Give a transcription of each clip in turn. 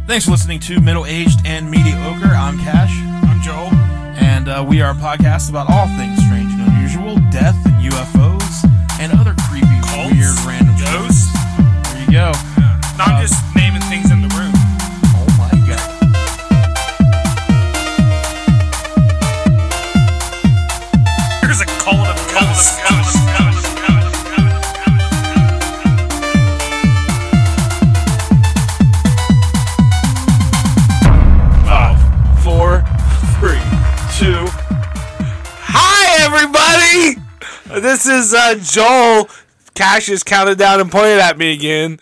Thanks for listening to Middle Aged and Mediocre. I'm Cash. I'm Joel. And we are a podcast about all things strange and unusual, death and UFOs, and other creepy, Cults, weird, random ghosts. There you go. Yeah. No, I'm just naming things in the room. Oh my god. There's a cult of ghosts. Hi, everybody! This is Joel. Cash is counted down and pointed at me again.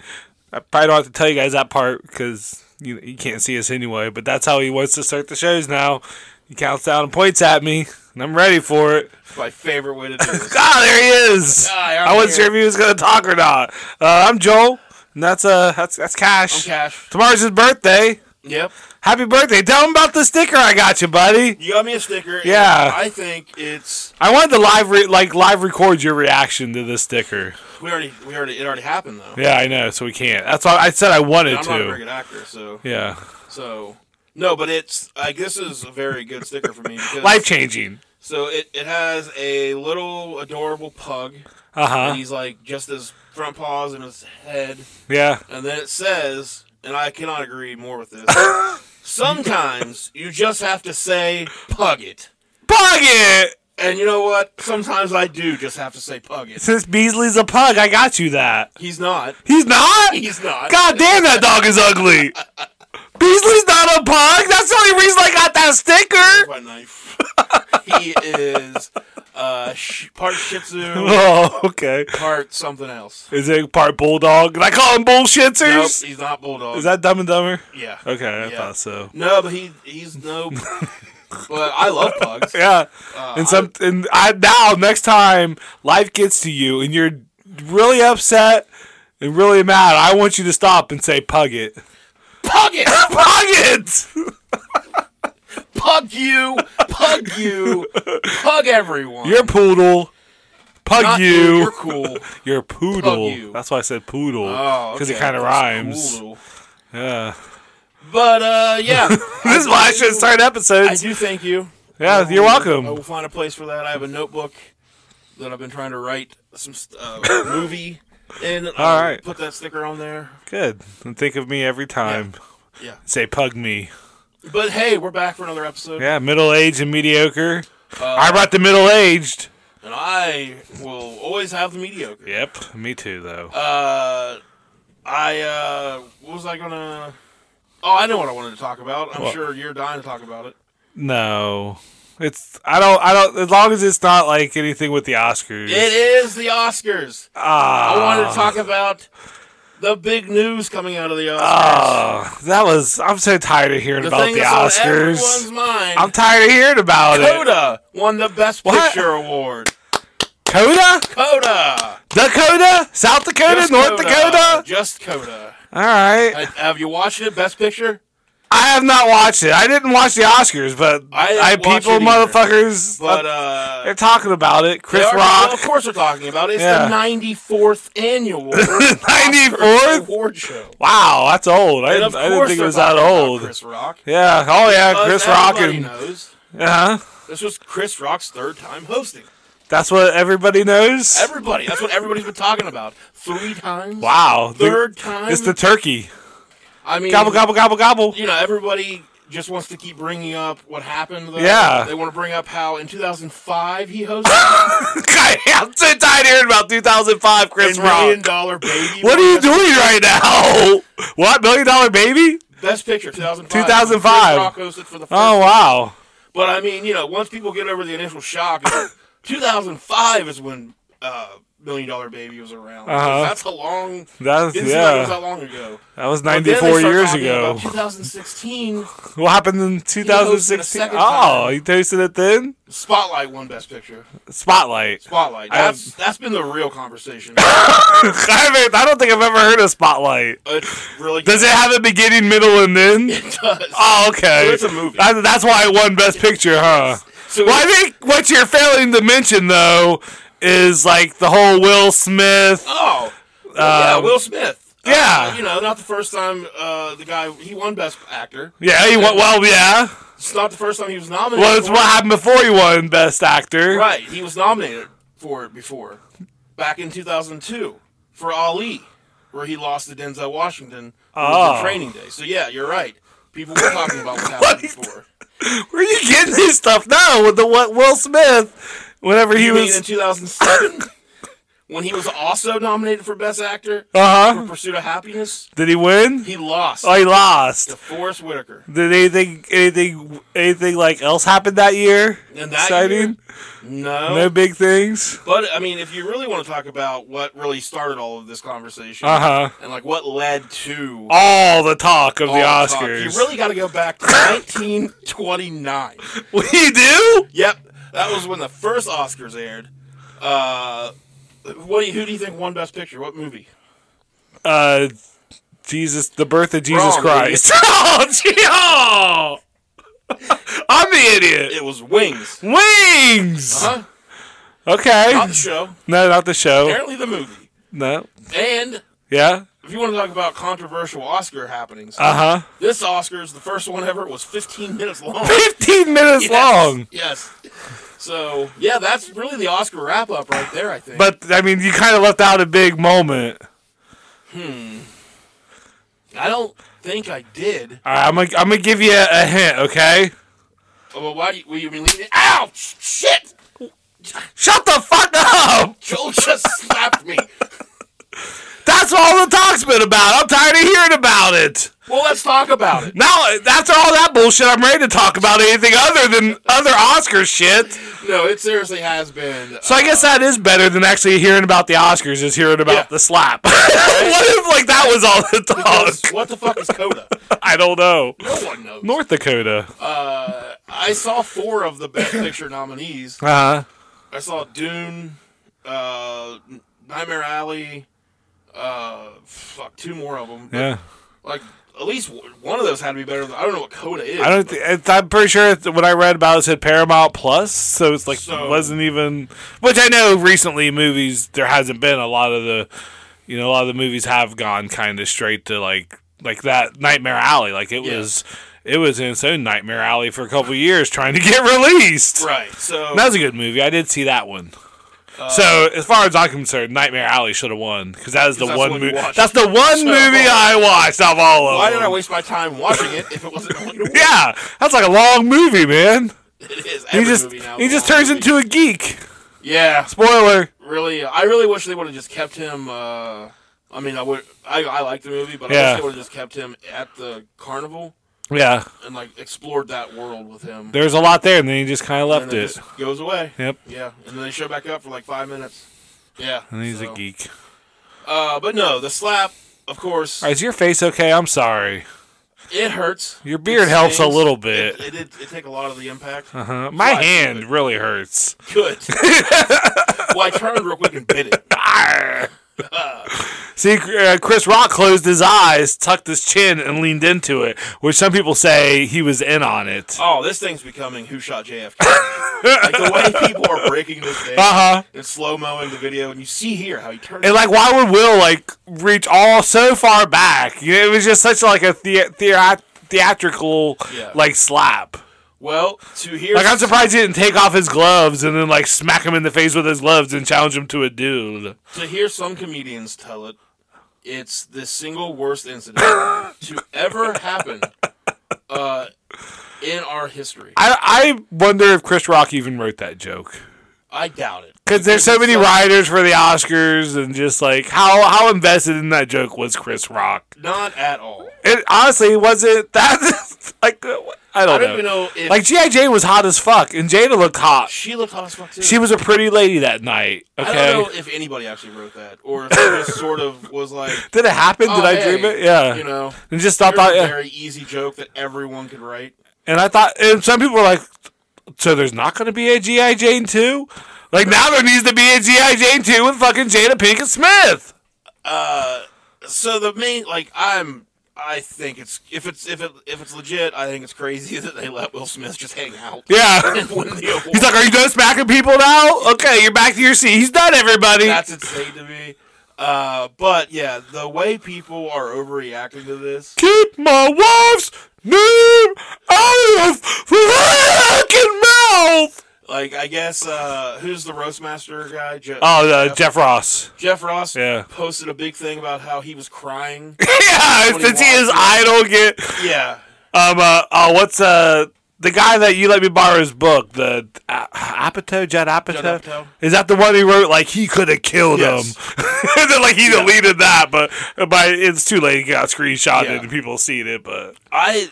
I probably don't have to tell you guys that part because you can't see us anyway, but that's how he wants to start the shows now. He counts down and points at me, and I'm ready for it. It's my favorite way to do this. Ah, there he is! I wasn't sure if he was going to talk or not. I'm Joel, and that's Cash. I'm Cash. Tomorrow's his birthday. Yep. Happy birthday. Tell him about the sticker I got you, buddy. You got me a sticker. Yeah. I think it's... I wanted to live record your reaction to this sticker. It already happened, though. Yeah, I know, so we can't. That's why I said I wanted to. I'm not a very good actor, so... Yeah. So... No, but it's... this is a very good sticker for me. Because, life-changing. So it has a little adorable pug. Uh-huh. And he's like just his front paws and his head. Yeah. And then it says... And I cannot agree more with this. Sometimes you just have to say, pug it. Pug it! And you know what? Sometimes I do just have to say, pug it. Since Beasley's a pug, I got you that. He's not. He's not? He's not. God damn, that dog is ugly. Beasley's not a pug. That's the only reason I got that sticker. My knife. He is part Shih Tzu. Oh, okay. Part something else. Is it part bulldog? Can I call him bullshitters? Nope, he's not bulldog. Is that Dumb and Dumber? Yeah. Okay, I thought so. No, but he's no. But I love pugs. Yeah. Now next time life gets to you and you're really upset and really mad, I want you to stop and say pug it. Pug it! Pug it! Pug you! Pug you! Pug everyone! You're poodle. Pug Not you. You're cool. You're poodle. Pug you. That's why I said poodle. Oh, because okay. it kind of rhymes. Cool. Yeah. But, yeah. This is why I should start episodes. I do thank you. Yeah, you're welcome. I will find a place for that. I have a notebook that I've been trying to write some movie in. All right. Put that sticker on there. Good. And think of me every time. Yeah. Say pug me. But, hey, we're back for another episode. Yeah, middle-aged and mediocre. I brought the middle-aged. And I will always have the mediocre. Yep, me too, though. What was I gonna... Oh, I know what I wanted to talk about. I'm sure you're dying to talk about it. No. I don't, as long as it's not like anything with the Oscars. It is the Oscars. I wanted to talk about the big news coming out of the Oscars. I'm so tired of hearing about the Oscars. Oscars. Everyone's mind. I'm tired of hearing about it. Coda won the Best Picture award. Coda? Coda. Dakota? South Dakota? Just North Dakota? Just Coda. All right. Have you watched it, Best Picture? I have not watched it. I didn't watch the Oscars, but people, motherfuckers, but they're talking about it. Chris Rock. Well, of course, they're talking about it. It's the 94th annual 94th award show. Wow, that's old. I didn't think it was that old. Chris Rock. Yeah. Oh yeah, Chris Rock and knows. This was Chris Rock's third time hosting. That's what everybody knows? Everybody. That's what everybody's been talking about. 3 times. Wow. Third time. It's the turkey. I mean, gobble, gobble, gobble, gobble. You know, everybody just wants to keep bringing up what happened. Though. Yeah. They want to bring up how in 2005 he hosted. I'm so tired of hearing about 2005 Chris Rock. $1 Million Baby. What are you doing right now? What? $1 Million Baby? Best Picture, 2005. 2005. Chris Rock hosted for the first Oh, wow. But, I mean, you know, once people get over the initial shock, 2005 is when $1 Million Baby was around. That's a long... It was that long ago. That was 94 years ago. About 2016. What happened in 2016? Oh, he tasted it then? Spotlight won Best Picture. Spotlight. That's been the real conversation. I don't think I've ever heard of Spotlight. It's really good. Does it have a beginning, middle, and end? It does. Oh, okay. So it's a movie. That's why it won Best Picture, huh? Well, I think what you're failing to mention, though, is like the whole Will Smith. Oh, yeah, Will Smith. Yeah. Not the first time the guy, he won Best Actor. Yeah, he won, well, yeah. It's not the first time he was nominated. Well, it's what happened before he won Best Actor. Right, he was nominated for it before. Back in 2002 for Ali, where he lost to Denzel Washington on Training Day. So, yeah, you're right. People were talking about what happened before. Where are you getting this stuff now with the Will Smith? Whenever he was in 2007, when he was also nominated for Best Actor for Pursuit of Happiness. Did he win? He lost. Oh, he lost to Forrest Whitaker. Did anything like else happen that year? And that exciting? Year? No big things. But I mean, if you really want to talk about what really started all of this conversation, and like what led to all the talk of the Oscars, you really got to go back to 1929. We do? Yep, that was when the first Oscars aired. Who do you think won Best Picture? What movie? Jesus, The Birth of Jesus Christ. Oh, I'm the idiot. It was Wings. Wings! Uh-huh. Okay. Not the show. No, not the show. Apparently the movie. No. And yeah, if you want to talk about controversial Oscar happenings, this Oscars, the first one ever, was 15 minutes long. 15 minutes long? Yes. So, yeah, that's really the Oscar wrap-up right there, I think. But, I mean, you kind of left out a big moment. I don't think I did. All right, I'm gonna give you a hint, okay? Oh, well, why will you be leaving? Ow! Shit! Shut the fuck up! Joel just slapped me. That's all the talk's been about. I'm tired of hearing about it. Well, let's talk about it. Now, after all that bullshit, I'm ready to talk about anything other than other Oscar shit. No, it seriously has been. So I guess that is better than actually hearing about the Oscars, is hearing about the slap. What if, like, that was all the talk? Because what the fuck is CODA? I don't know. No one knows. North Dakota. I saw 4 of the Best Picture nominees. I saw Dune, Nightmare Alley, 2 more of them. But, yeah. Like, at least one of those had to be better than... I don't know what CODA is. I'm pretty sure what I read about it said Paramount Plus, so it's like it wasn't even... Which I know recently movies, there hasn't been a lot of the movies have gone kind of straight to like that Nightmare Alley. Like it was in its own Nightmare Alley for a couple of years trying to get released. Right, so... That was a good movie. I did see that one. So, as far as I'm concerned, Nightmare Alley should have won, because that is the one movie. That's the one movie I watched of all of them. Why did I waste my time watching it if it wasn't going to win? Yeah, that's like a long movie, man. It is. He just turns into a geek. Yeah. Spoiler. Really, I really wish they would have just kept him. I like the movie, but I wish they would have just kept him at the carnival. Yeah. And, like, explored that world with him. There's a lot there, and then he just kind of left it. Just goes away. Yep. Yeah. And then they show back up for, like, 5 minutes. Yeah. And he's a geek. But no, the slap, of course. Is your face okay? I'm sorry. It hurts. Your beard helps a little bit. It did take a lot of the impact. My hand really hurts. Good. Well, I turned real quick and bit it. See, Chris Rock closed his eyes, tucked his chin, and leaned into it, which some people say he was in on it. Oh, this thing's becoming Who Shot JFK. Like, the way people are breaking this down and slow-moing the video, and you see here how he turned. And, like, why would Will, like, reach all so far back? You know, it was just such, like, a theatrical, like, slap. Well, to hear... Like, I'm surprised he didn't take off his gloves and then, like, smack him in the face with his gloves and challenge him to a duel. To hear some comedians tell it, it's the single worst incident to ever happen in our history. I wonder if Chris Rock even wrote that joke. I doubt it. Because there's so many writers for the Oscars, and just like how invested in that joke was Chris Rock? Not at all. It honestly wasn't that like I don't even know if like G.I. Jane was hot as fuck, and Jada looked hot. She looked hot as fuck too. She was a pretty lady that night. Okay? I don't know if anybody actually wrote that, or if it just sort of was like. Did it happen? Did I dream it? Yeah. You know, and just thought a very easy joke that everyone could write. And I thought, and some people were like, so there's not going to be a G.I. Jane 2? Like, now there needs to be a G.I. Jane 2 with fucking Jada Pinkett Smith. So the main, like, I think it's if it's legit, I think it's crazy that they let Will Smith just hang out. Yeah. And win the award. He's like, are you done smacking people now? Okay, you're back to your seat. He's done, everybody. That's insane to me. But yeah, the way people are overreacting to this. Keep my wife's name out of fucking mouth. Like, I guess, who's the Roastmaster guy? Jeff Ross. Jeff Ross Yeah. posted a big thing about how he was crying. Yeah, to see his idol get. Yeah. What's the guy that you let me borrow his book? The Apatow, Judd Apatow. Judd Apatow. Is that the one he wrote? Like he could have killed Yes. him, and then like he deleted that, but it's too late. He got screenshotted and people seen it. But and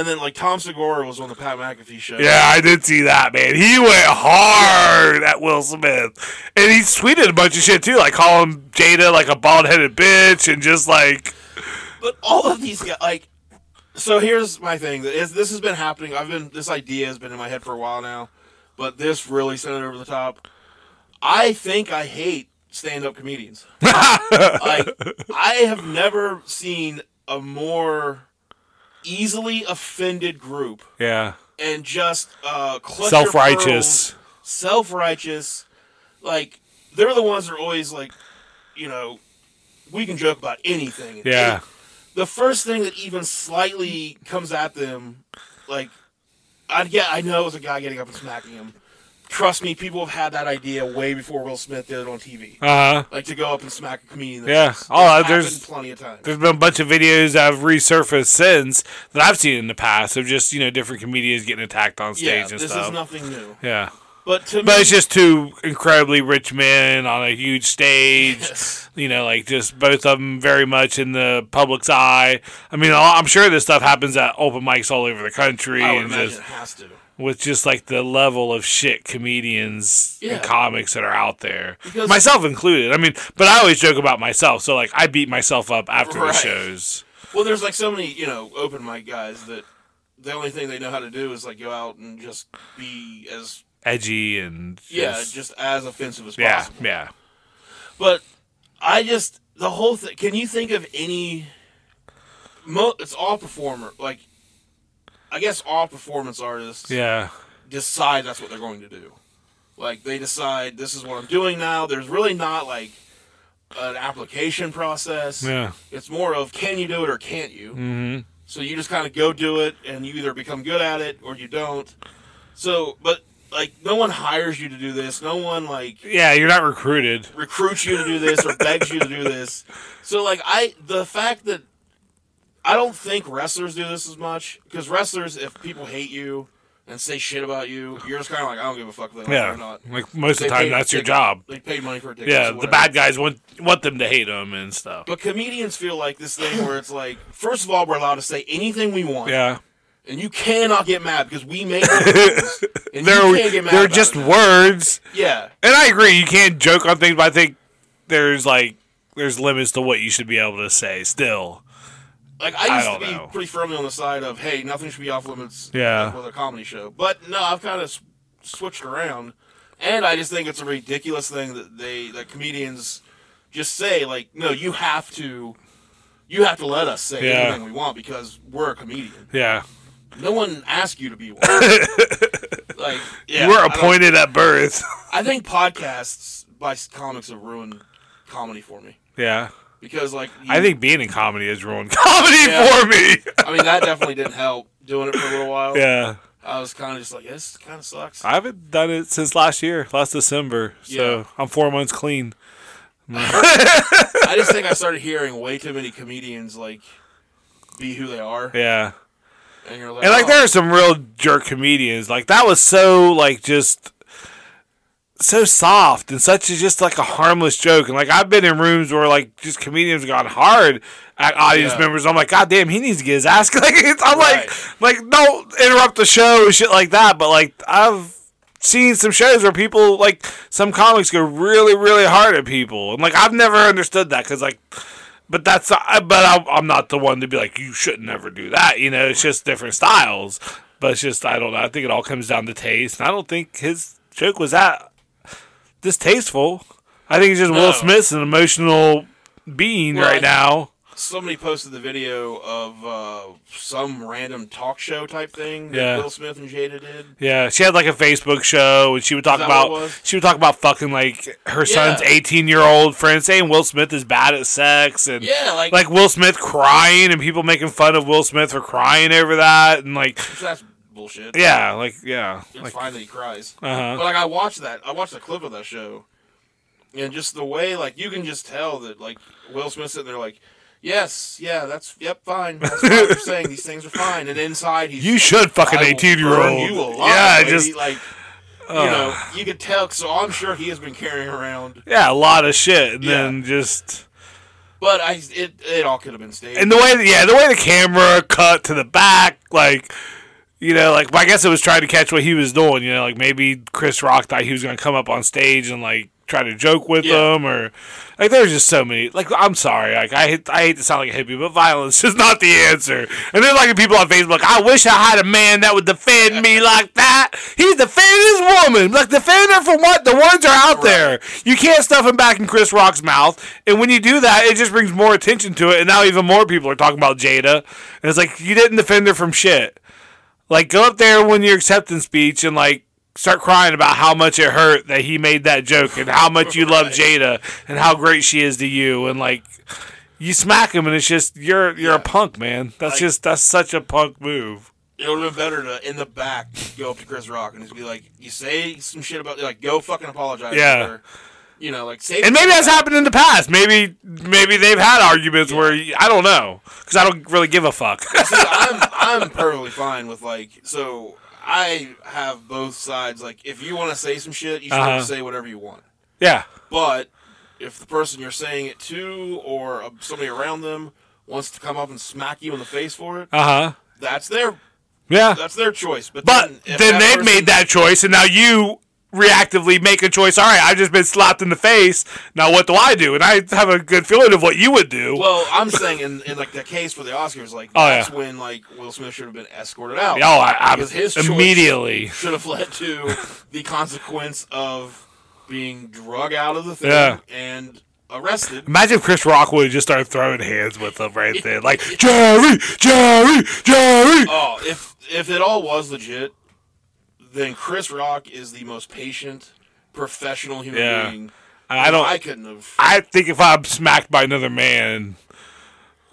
then like Tom Segura was on the Pat McAfee show. yeah, I did see that, man. He went hard at Will Smith, and he tweeted a bunch of shit too, like calling Jada like a bald headed bitch, and just like. But all of these guys, like. So here's my thing. This has been happening. This idea has been in my head for a while now, but this really sent it over the top. I think I hate stand-up comedians. I have never seen a more easily offended group. Yeah. And just self-righteous. Like, they're the ones that are always like, we can joke about anything. Yeah. The first thing that even slightly comes at them, like, I know it was a guy getting up and smacking him. Trust me, people have had that idea way before Will Smith did it on TV. Like to go up and smack a comedian. There's plenty of times. There's been a bunch of videos that have resurfaced since that I've seen in the past of just different comedians getting attacked on stage and stuff. This is nothing new. Yeah. But it's just two incredibly rich men on a huge stage. Yes. Like just both of them very much in the public's eye. I mean, I'm sure this stuff happens at open mics all over the country. I would imagine it has to. With just like the level of shit comedians and comics that are out there, because myself included. I mean, but I always joke about myself, so like I beat myself up after the shows. Well, there's like so many open mic guys that the only thing they know how to do is like go out and just be as edgy and just as offensive as possible. Yeah. But the whole thing. Can you think of any? It's all performer. Like, I guess all performance artists. Decide that's what they're going to do. Like they decide this is what I'm doing now. There's really not like an application process. Yeah. It's more of can you do it or can't you? Mm-hmm. So you just kind of go do it, and you either become good at it or you don't. So, but. Like, no one hires you to do this. No one, you're not recruited. Recruits you to do this or begs you to do this. So, the fact that I don't think wrestlers do this as much. Because wrestlers, if people hate you and say shit about you, you're just kind of like, I don't give a fuck if they like it or not. Like, most of the time, that's your job. They paid money for a ticket. Yeah, the bad guys want them to hate them and stuff. But comedians feel like this thing where it's like, first of all, we're allowed to say anything we want. Yeah. And you cannot get mad because we made those. And you can't get mad they're about just it. words. Yeah. And I agree, you can't joke on things, but I think there's limits to what you should be able to say still. Like, I used to be pretty firmly on the side of, hey, nothing should be off limits with a comedy show. But no, I've kind of switched around. And I just think it's a ridiculous thing that comedians just say, like, no, you have to let us say anything we want because we're a comedian. Yeah. No one asked you to be one. You were appointed at birth. I think podcasts by comics have ruined comedy for me. Yeah. Because, I think being in comedy has ruined comedy for me. I mean, that definitely didn't help doing it for a little while. Yeah. I was kind of just like, this kind of sucks. I haven't done it since last December. So I'm 4 months clean. I just think I started hearing way too many comedians, be who they are. Yeah. And you're like, and there are some real jerk comedians. That was so just so soft and such just a harmless joke. And I've been in rooms where just comedians have gone hard at audience members. I'm like, God damn, he needs to get his ass. I'm don't interrupt the show and shit like that. But I've seen some shows where people some comics go really, really hard at people, and I've never understood that because but I'm not the one to be like, you should never do that. It's just different styles. But it's just, I don't know. I think it all comes down to taste. And I don't think his joke was that distasteful. I think it's just Will Smith's an emotional being right now. somebody posted the video of some random talk show type thing Yeah. that Will Smith and Jada did. Yeah, she had like a Facebook show, and she would talk Is that what it about was? fucking like her son's 18-year-old friend, saying Will Smith is bad at sex, and Yeah, like Will Smith crying, and people making fun of Will Smith for crying over that, and like that's bullshit. yeah, like yeah, It's like fine that he cries. Uh-huh. But like I watched a clip of that show, and just the way like you can just tell that like Will Smith's sitting there like, yes, yeah, fine. That's what you're saying. These things are fine. And inside he's you should fucking I will 18-year-old. burn you alive, Yeah, lady. just like you know, you could tell. So I'm sure he has been carrying around. yeah, a lot of shit, and Yeah. then just. But it all could have been staged. And the way the camera cut to the back, like, you know, like, I guess it was trying to catch what he was doing, you know, like, maybe Chris Rock thought he was going to come up on stage and, like, try to joke with them, or, like, there's just so many, like, I'm sorry, like, I hate to sound like a hippie, but violence is not the answer. And there's, like, people on Facebook, I wish I had a man that would defend me like that. He's defending his woman. Like, defend her from what? The words are out there. You can't stuff him back in Chris Rock's mouth, and when you do that, it just brings more attention to it, and now even more people are talking about Jada, and it's like, you didn't defend her from shit. Like, go up there when your acceptance speech and, like, start crying about how much it hurt that he made that joke and how much you love Jada and how great she is to you. And, like, you smack him and it's just, you're a punk, man. That's such a punk move. It would have been better to, in the back, go up to Chris Rock and just be like, you say some shit about, like, go fucking apologize to her. You know, like, say. And maybe that's happened in the past. Maybe they've had arguments where, I don't know. Because I don't really give a fuck. See, I'm perfectly fine with, like, so I have both sides. Like, if you want to say some shit, you should say whatever you want. Yeah. But if the person you're saying it to or somebody around them wants to come up and smack you in the face for it, that's their choice. But then they've made that choice, and now you reactively make a choice. All right, I've just been slapped in the face. Now what do I do? And I have a good feeling of what you would do. Well, I'm saying in like the case for the Oscars, like that's when like Will Smith should have been escorted out. Because his immediately should have led to the consequence of being drug out of the thing and arrested. Imagine if Chris Rock would have just started throwing hands with them right there, like Jerry. Oh, if it all was legit, then Chris Rock is the most patient, professional human being. I couldn't have. I think if I'm smacked by another man.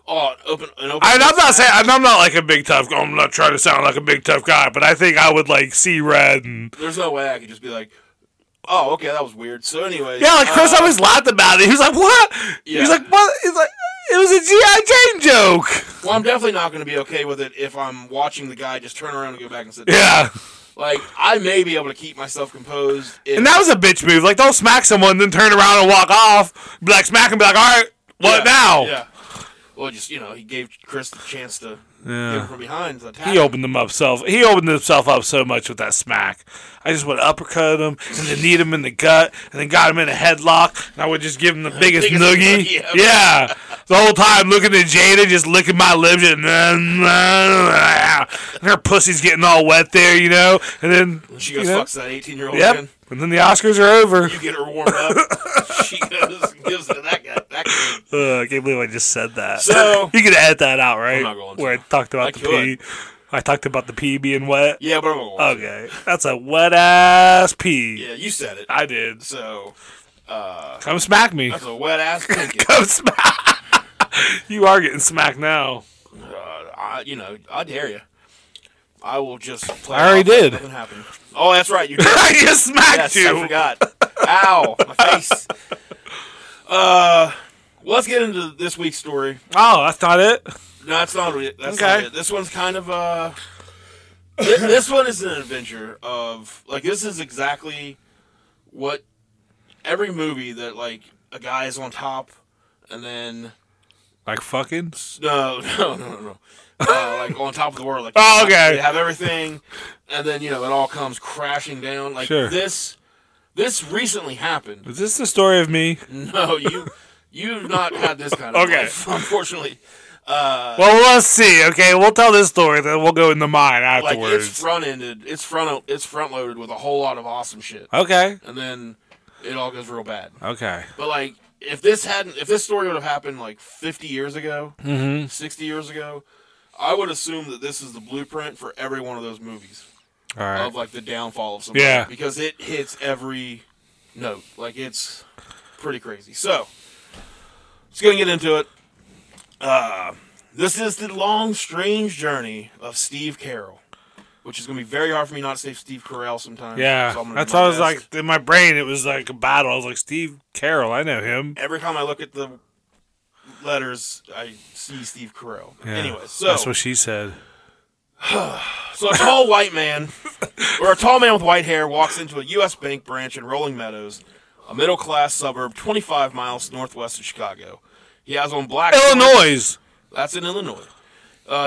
Oh, open. I'm not saying I'm not like a big tough. I'm not trying to sound like a big tough guy, but I think I would like see red. And there's no way I could just be like, oh, okay, that was weird. So anyway, yeah, like Chris always laughed about it. He was like, what? Yeah. He's like, what? He's like, it was a G.I. Jane joke. Well, I'm definitely not going to be okay with it if I'm watching the guy just turn around and go back and sit down. Yeah. Like, I may be able to keep myself composed. And that was a bitch move. Like, don't smack someone, then turn around and walk off. Be like, smack him, be like, all right, what now? Yeah. Well, just, he gave Chris the chance to get him from behind. He opened himself up so much with that smack. I just would uppercut him and then kneed him in the gut and then got him in a headlock, and I would just give him the biggest noogie. Yeah. The whole time looking at Jada, just licking my lips, and her pussy's getting all wet there, and then she goes, fucks that 18-year-old again. And then the Oscars are over. You get her warmed up. She goes and gives it to that guy. I can't believe I just said that. So you can edit that out, right? I'm not going to. Where I talked about the pee. I talked about the pee being wet. Yeah, but I'm going to. Okay. That's a wet ass pee. Yeah, you said it. I did. So, come smack me. That's a wet ass pinky. Come smack. You are getting smacked now. I dare you. I will just play. I already did. Nothing happened. Oh, that's right. You did. I just smacked you. I forgot. Ow, my face. Let's get into this week's story. Oh, that's not it? No, that's not it. That's not it. This one's kind of this one is an adventure of this is exactly what every movie that a guy is on top and then fucking? No. On top of the world. Oh, okay. They have everything, and then it all comes crashing down. Sure. This recently happened. Is this the story of me? No, you've not had this kind of life, unfortunately. Well, let's see. Okay, we'll tell this story, then we'll go into mine afterwards. It's front-ended. It's front-loaded with a whole lot of awesome shit. Okay. And then it all goes real bad. Okay. But if this story would have happened like 50 years ago, 60 years ago, I would assume that this is the blueprint for every one of those movies. All right. Of like the downfall of somebody. Yeah. Because it hits every note. Like it's pretty crazy. So, let's go and get into it. This is the long, strange journey of Steve Carroll, which is going to be very hard for me not to say Steve Carell sometimes. Yeah, so that's why I was like, in my brain, it was like a battle. I was like, Steve Carroll, I know him. Every time I look at the letters, I see Steve Carell. Yeah, Anyway, so that's what she said. So a tall white man, or a tall man with white hair, walks into a U.S. bank branch in Rolling Meadows, a middle-class suburb 25 miles northwest of Chicago. He has on black Illinois. shorts. That's in Illinois.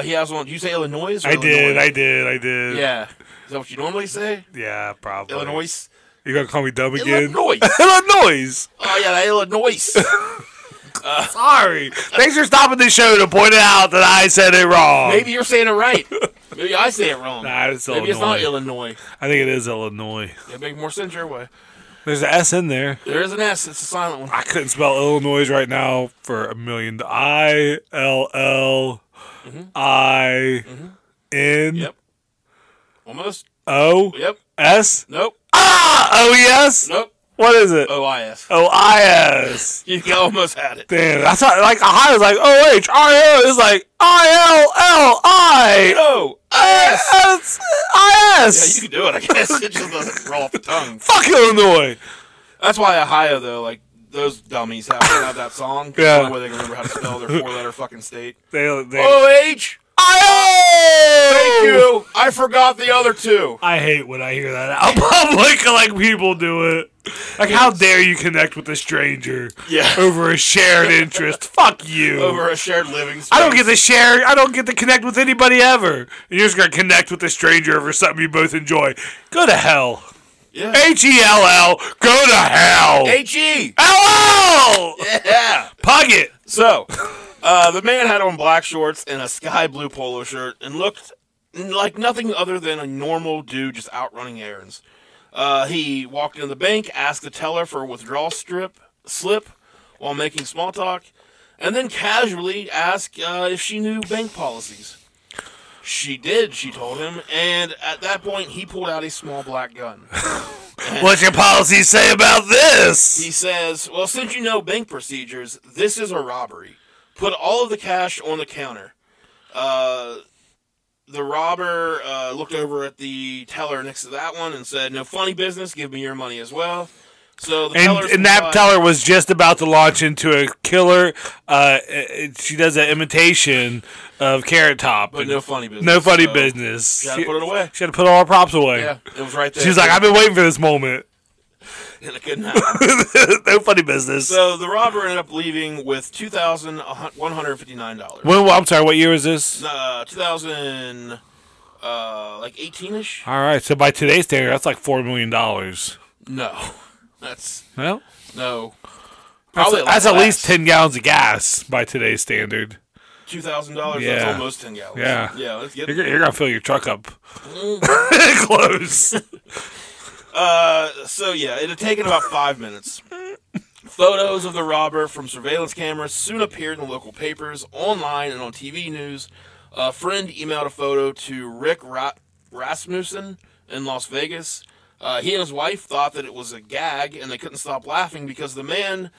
He has on. Did you say Illinois? Or I Illinois? did. Yeah. Is that what you normally say? Yeah, probably. Illinois. You gonna call me dumb again? Illinois. Illinois. Oh yeah, that Illinois. Sorry. Thanks for stopping the show to point out that I said it wrong. Maybe you're saying it right. Maybe I say it wrong. Nah, it's Maybe Illinois. it's not Illinois. I think it is Illinois. It makes more sense your way. There's an S in there. There is an S. It's a silent one. I couldn't spell Illinois right now for a million. ILLIN. Yep. Almost. O. Yep. S. Nope. OES. Nope. What is it? OIS. OIS. You almost had it. Damn, that's not, like Ohio is like OHIO is like ILLI. OIS. Yeah, IS. you can do it. I guess it just doesn't roll off the tongue. Fuck Illinois. That's why Ohio, though, like those dummies have to have that song. Yeah. The only way they can remember how to spell their four-letter fucking state. They OH. Thank you. I forgot the other two. I hate when I hear that out public, like people do it. Like, how dare you connect with a stranger over a shared interest? Fuck you. Over a shared living space. I don't get to connect with anybody ever. And you're just going to connect with a stranger over something you both enjoy. Go to hell. Yeah. HELL. Go to hell. HE. LL. Yeah. Pug it. So, the man had on black shorts and a sky blue polo shirt and looked like nothing other than a normal dude just out running errands. He walked into the bank, asked the teller for a withdrawal slip while making small talk, and then casually asked if she knew bank policies. She did, she told him, and at that point, he pulled out a small black gun. What's your policy say about this? He says, well, since you know bank procedures, this is a robbery. Put all of the cash on the counter. The robber looked over at the teller next to that one and said, no funny business, give me your money as well. So the and that teller was just about to launch into a killer. She does an imitation of Carrot Top. But no funny business. No funny business. She had to put it away. She had to put all her props away. Yeah, it was right there. She was like, I've been waiting for this moment. And it couldn't happen. No funny business. So the robber ended up leaving with $2,159. I'm sorry, what year was this? 2000, like 18-ish? All right, so by today's standard, that's like $4 million. No. That's... Well, No. That's at least 10 gallons of gas by today's standard. $2,000? Yeah. That's almost 10 gallons. Yeah. Yeah, let's get You're going to fill your truck up. Close. So yeah, it had taken about 5 minutes. Photos of the robber from surveillance cameras soon appeared in the local papers, online, and on TV news. A friend emailed a photo to Rick Rasmussen in Las Vegas. He and his wife thought that it was a gag, and they couldn't stop laughing because the man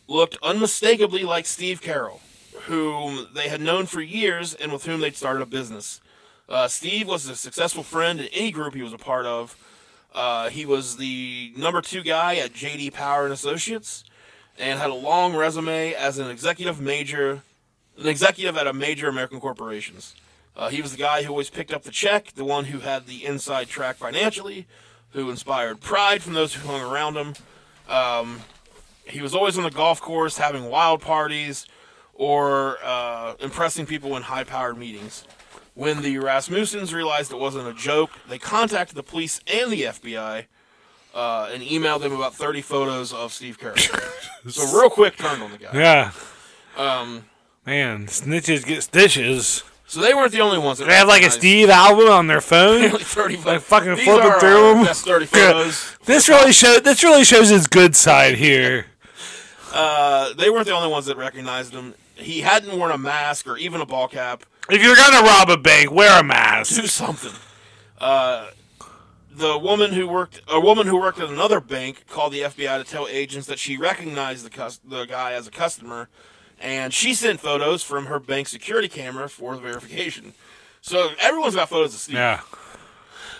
looked unmistakably like Steve Carroll, whom they had known for years and with whom they'd started a business. Steve was a successful friend in any group he was a part of. He was the number 2 guy at J.D. Power and Associates, and had a long resume as an executive at a major American corporations. He was the guy who always picked up the check, the one who had the inside track financially, who inspired pride from those who hung around him. He was always on the golf course having wild parties or impressing people in high-powered meetings. When the Rasmussens realized it wasn't a joke, they contacted the police and the FBI and emailed them about 30 photos of Steve Carroll. So real quick turned on the guy. Yeah. Man, snitches get stitches. So they weren't the only ones. That They have like a Steve album on their phone. like 30 like fucking These flipping are through our them. best 30 photos. This really shows his good side here. They weren't the only ones that recognized him. He hadn't worn a mask or even a ball cap. If you're gonna rob a bank, wear a mask. Do something. A woman who worked at another bank called the FBI to tell agents that she recognized the guy as a customer, and she sent photos from her bank security camera for verification. So everyone's got photos of Steve. Yeah.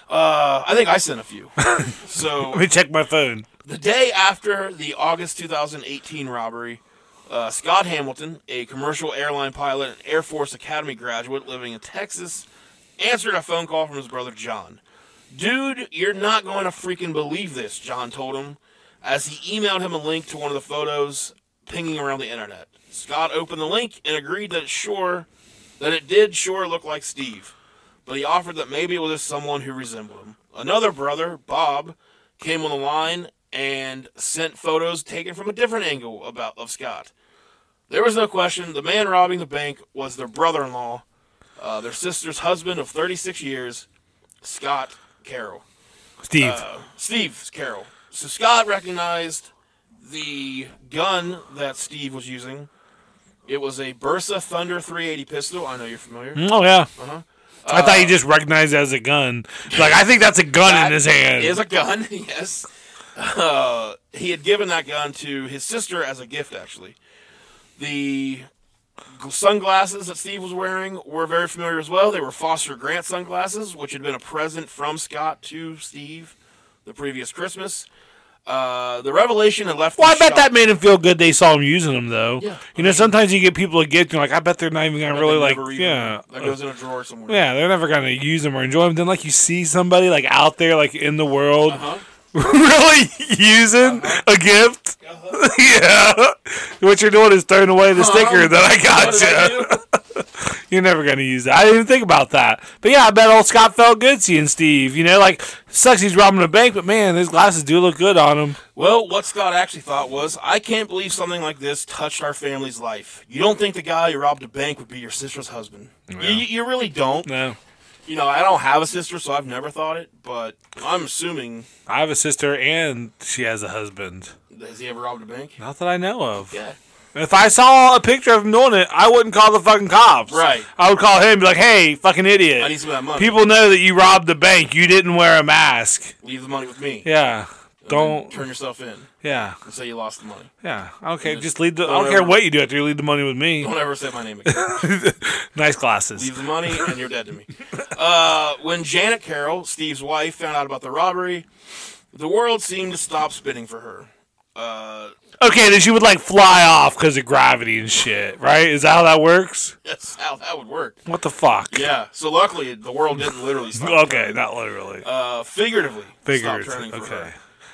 I think I sent a few. So Let me check my phone. the day after the August 2018 robbery, Scott Hamilton, a commercial airline pilot and Air Force Academy graduate living in Texas, answered a phone call from his brother John. Dude, you're not going to freaking believe this, John told him, as he emailed him a link to one of the photos pinging around the internet. Scott opened the link and agreed that it did sure look like Steve, but he offered that maybe it was just someone who resembled him. Another brother, Bob, came on the line and sent photos taken from a different angle of Scott. There was no question, the man robbing the bank was their brother-in-law, their sister's husband of 36 years, Scott Carroll. Steve Carroll. So Scott recognized the gun that Steve was using. It was a Bersa Thunder 380 pistol. I know you're familiar. Oh, yeah. Uh-huh. I thought you just recognized it as a gun. Like, I think that's a gun in his hand. It is a gun, yes. He had given that gun to his sister as a gift, actually. The sunglasses that Steve was wearing were very familiar as well. They were Foster Grant sunglasses, which had been a present from Scott to Steve the previous Christmas. The revelation had left. Well, I bet that made him feel good. They saw him using them, though. Yeah. You know, sometimes you get people a gift, and you're like, I bet they're not even gonna really like. Yeah. That goes in a drawer somewhere. Yeah, they're never gonna use them or enjoy them. Then, like, you see somebody like out there, like in the world, really using a gift. Yeah. What you're doing is throwing away the sticker that I got you. You're never going to use that. I didn't even think about that. But yeah, I bet old Scott felt good seeing Steve. You know, like, sucks he's robbing a bank, but man, his glasses do look good on him. Well, what Scott actually thought was, I can't believe something like this touched our family's life. You don't think the guy who robbed a bank would be your sister's husband. Yeah. You really don't. No. You know, I don't have a sister, so I've never thought it, but I'm assuming. I have a sister, and she has a husband. Has he ever robbed a bank? Not that I know of. Yeah. If I saw a picture of him doing it, I wouldn't call the fucking cops. Right. I would call him and be like, hey, fucking idiot. I need some of that money. People know that you robbed the bank. You didn't wear a mask. Leave the money with me. Yeah. And Don't. turn yourself in Yeah. and say you lost the money. Yeah. Okay, And just leave the. I don't don't care ever- what you do after you leave the money with me. Don't ever say my name again. Nice glasses. Leave the money and you're dead to me. When Janet Carroll, Steve's wife, found out about the robbery, the world seemed to stop spinning for her. Okay, then she would like fly off because of gravity and shit, right? Is that how that works? That's how that would work. What the fuck? Yeah. So luckily, the world didn't literally stop. Okay, not literally. Figuratively. Stop turning for Okay.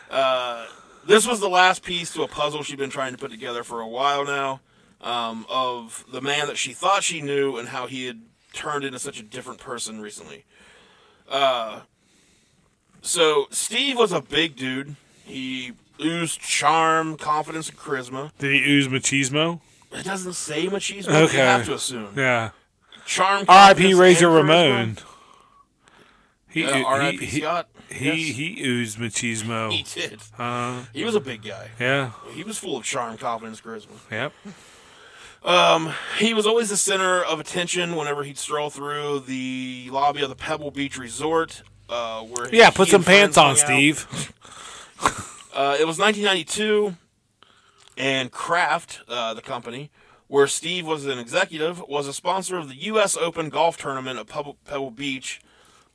her. This was the last piece to a puzzle she'd been trying to put together for a while now, of the man that she thought she knew and how he had turned into such a different person recently. So Steve was a big dude. He oozed charm, confidence, and charisma. Did he ooze machismo? It doesn't say machismo. But Okay. you have to assume. Yeah. Charm, R.I.P. confidence, Razor and Ramon. R.I.P. Scott. Yes. He oozed machismo. He did. Uh, He was a big guy. yeah. He was full of charm, confidence, charisma. Yep. He was always the center of attention whenever he'd stroll through the lobby of the Pebble Beach Resort. Where Yeah, put he some and friends pants on, hung out. Steve. It was 1992, and Kraft, the company, where Steve was an executive, was a sponsor of the U.S. Open golf tournament at Pebble Beach,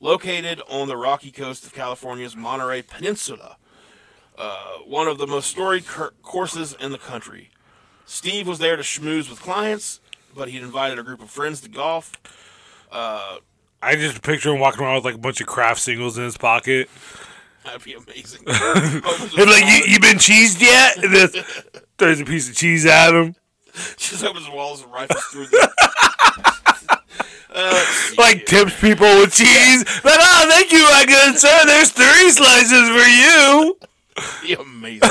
located on the rocky coast of California's Monterey Peninsula, one of the most storied courses in the country. Steve was there to schmooze with clients, but he'd invited a group of friends to golf. I just picture him walking around with like a bunch of craft singles in his pocket. That'd be amazing. And like, you been cheesed yet? And then throws a piece of cheese at him. Just opens the walls and rifles through them. Like tips people with cheese. But oh, thank you, my good sir. There's 3 slices for you. Be amazing.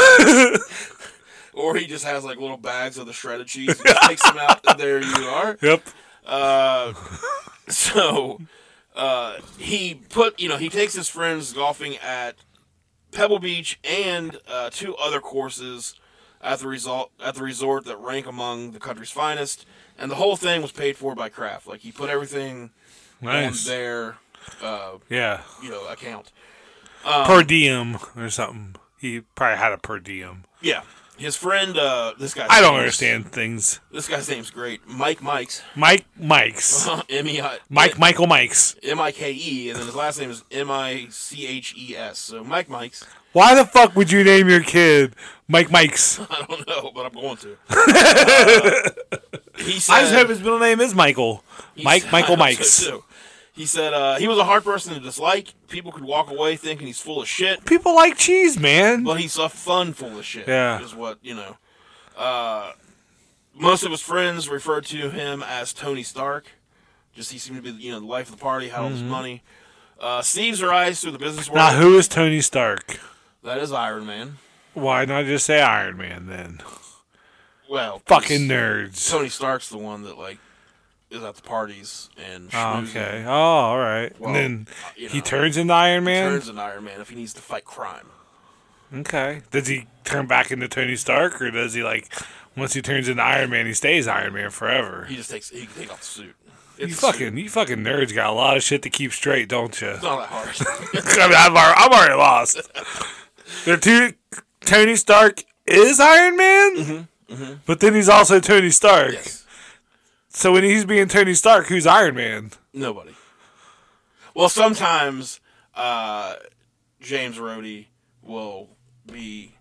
Or he just has like little bags of the shredded cheese and just takes them out, and there you are. Yep. He takes his friends golfing at Pebble Beach and 2 other courses at the resort that rank among the country's finest, and the whole thing was paid for by Kraft. Like he put everything Nice. on their Yeah. account. Per diem or something. He probably had a per diem. Yeah. His friend, this guy. I don't understand things. This guy's name's great. Mikes. Mike Mikes. M-E-I. Michael Mikes. M-I-K-E, and then his last name is M-I-C-H-E-S. So Mikes. Why the fuck would you name your kid Mike Mikes? I don't know, but I'm going to. He I said, just hope his middle name is Michael. Michael Mikes. So too. He said he was a hard person to dislike. People could walk away thinking he's full of shit, People like cheese, man. but he's a fun full of shit. Yeah. Is what, most of his friends referred to him as Tony Stark. Just he seemed to be, the life of the party, had all his money. Steve's rise through the business world. Now, who is Tony Stark? That is Iron Man. Why not just say Iron Man then? Well, Fucking nerds. Tony Stark's the one that is at the parties and Oh, schmoozing. okay. Oh, all right. Well, and then you he know, turns into Iron Man? turns into Iron Man if he needs to fight crime. Okay. Does he turn back into Tony Stark, or does he, once he turns into Iron Man, he stays Iron Man forever? He can take off the suit. You It's a suit. fucking nerds got a lot of shit to keep straight, don't you? It's not that hard. I mean, I'm already lost. Tony Stark is Iron Man, but then he's also Tony Stark. Yes. So when he's being Tony Stark, who's Iron Man? Nobody. Well, sometimes James Rhodey will be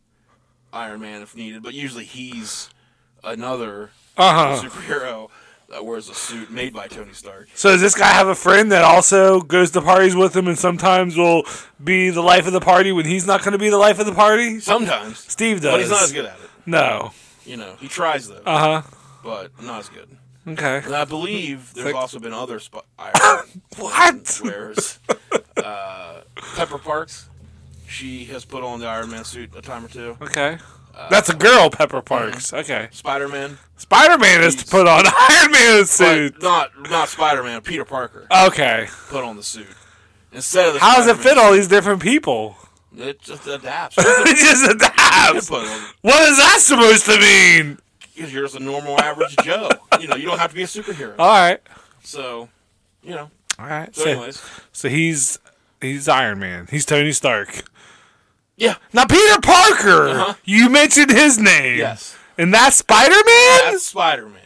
Iron Man if needed, but usually he's another superhero that wears a suit made by Tony Stark. So does this guy have a friend that also goes to parties with him and sometimes will be the life of the party when he's not going to be the life of the party? Sometimes. Steve does. But he's not as good at it. No. He tries though. But not as good. Okay. And I believe there's also been other Iron Man. What? Whereas Pepper Parks, she has put on the Iron Man suit a time or two. Okay. That's a girl, Pepper Parks. Okay. Spider-Man. Spider-Man has to put on Iron Man's suit. But not Spider-Man, Peter Parker Okay. put on the suit. Instead of the How does it fit Spider-Man all these different people? suit, it just adapts. It just adapts. Put on, What is that supposed to mean? because you're just a normal average Joe. You don't have to be a superhero. All right. So, All right. So anyways. So he's Iron Man. He's Tony Stark. Yeah. Now Peter Parker. Uh-huh. You mentioned his name. Yes. And that's Spider-Man? That's Spider-Man.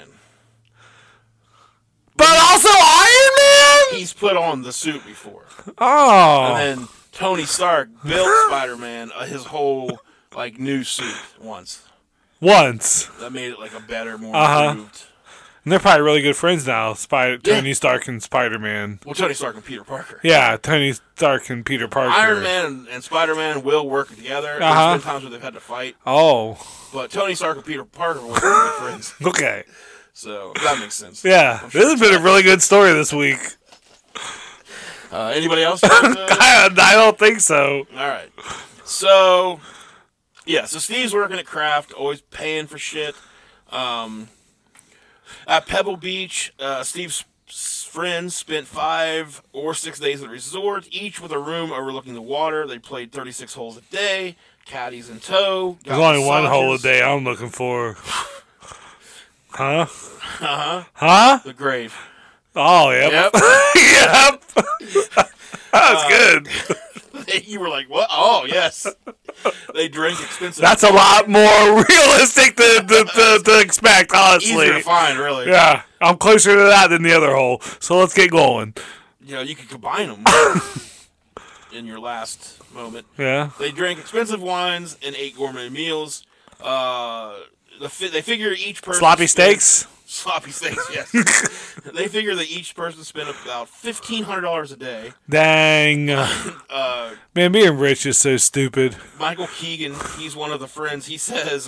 But also Iron Man? He's put on the suit before. Oh. And then Tony Stark built Spider-Man his whole new suit once. That made it a better, more improved. And they're probably really good friends now, Tony Stark and Spider-Man. Well, Tony Stark and Peter Parker. Yeah, Tony Stark and Peter Parker. Iron Man and Spider-Man will work together. There's been times where they've had to fight. Oh. But Tony Stark and Peter Parker were good friends. Okay. So, that makes sense. Yeah. This has been a really good story this week. Anybody else? I don't think so. All right. So, yeah. So Steve's working at Kraft, always paying for shit. At Pebble Beach, Steve's friends spent 5 or 6 days at the resort, each with a room overlooking the water. They played 36 holes a day, caddies in tow. There's only one hole a day I'm looking for. Huh? Huh? The grave. Oh, yep. Yep. Yep. That was good. You were like, what? Oh, yes. They drink expensive. That's a lot more realistic to expect, honestly. Easier to find, really. Yeah, I'm closer to that than the other hole. So let's get going. You could combine them in your last moment. Yeah. They drank expensive wines and ate gourmet meals. They figure each person Sloppy steaks? Sloppy steaks, yes. They figure that each person spent about $1,500 a day. Dang. Man, being rich is so stupid. Michael Keegan, he's one of the friends. He says,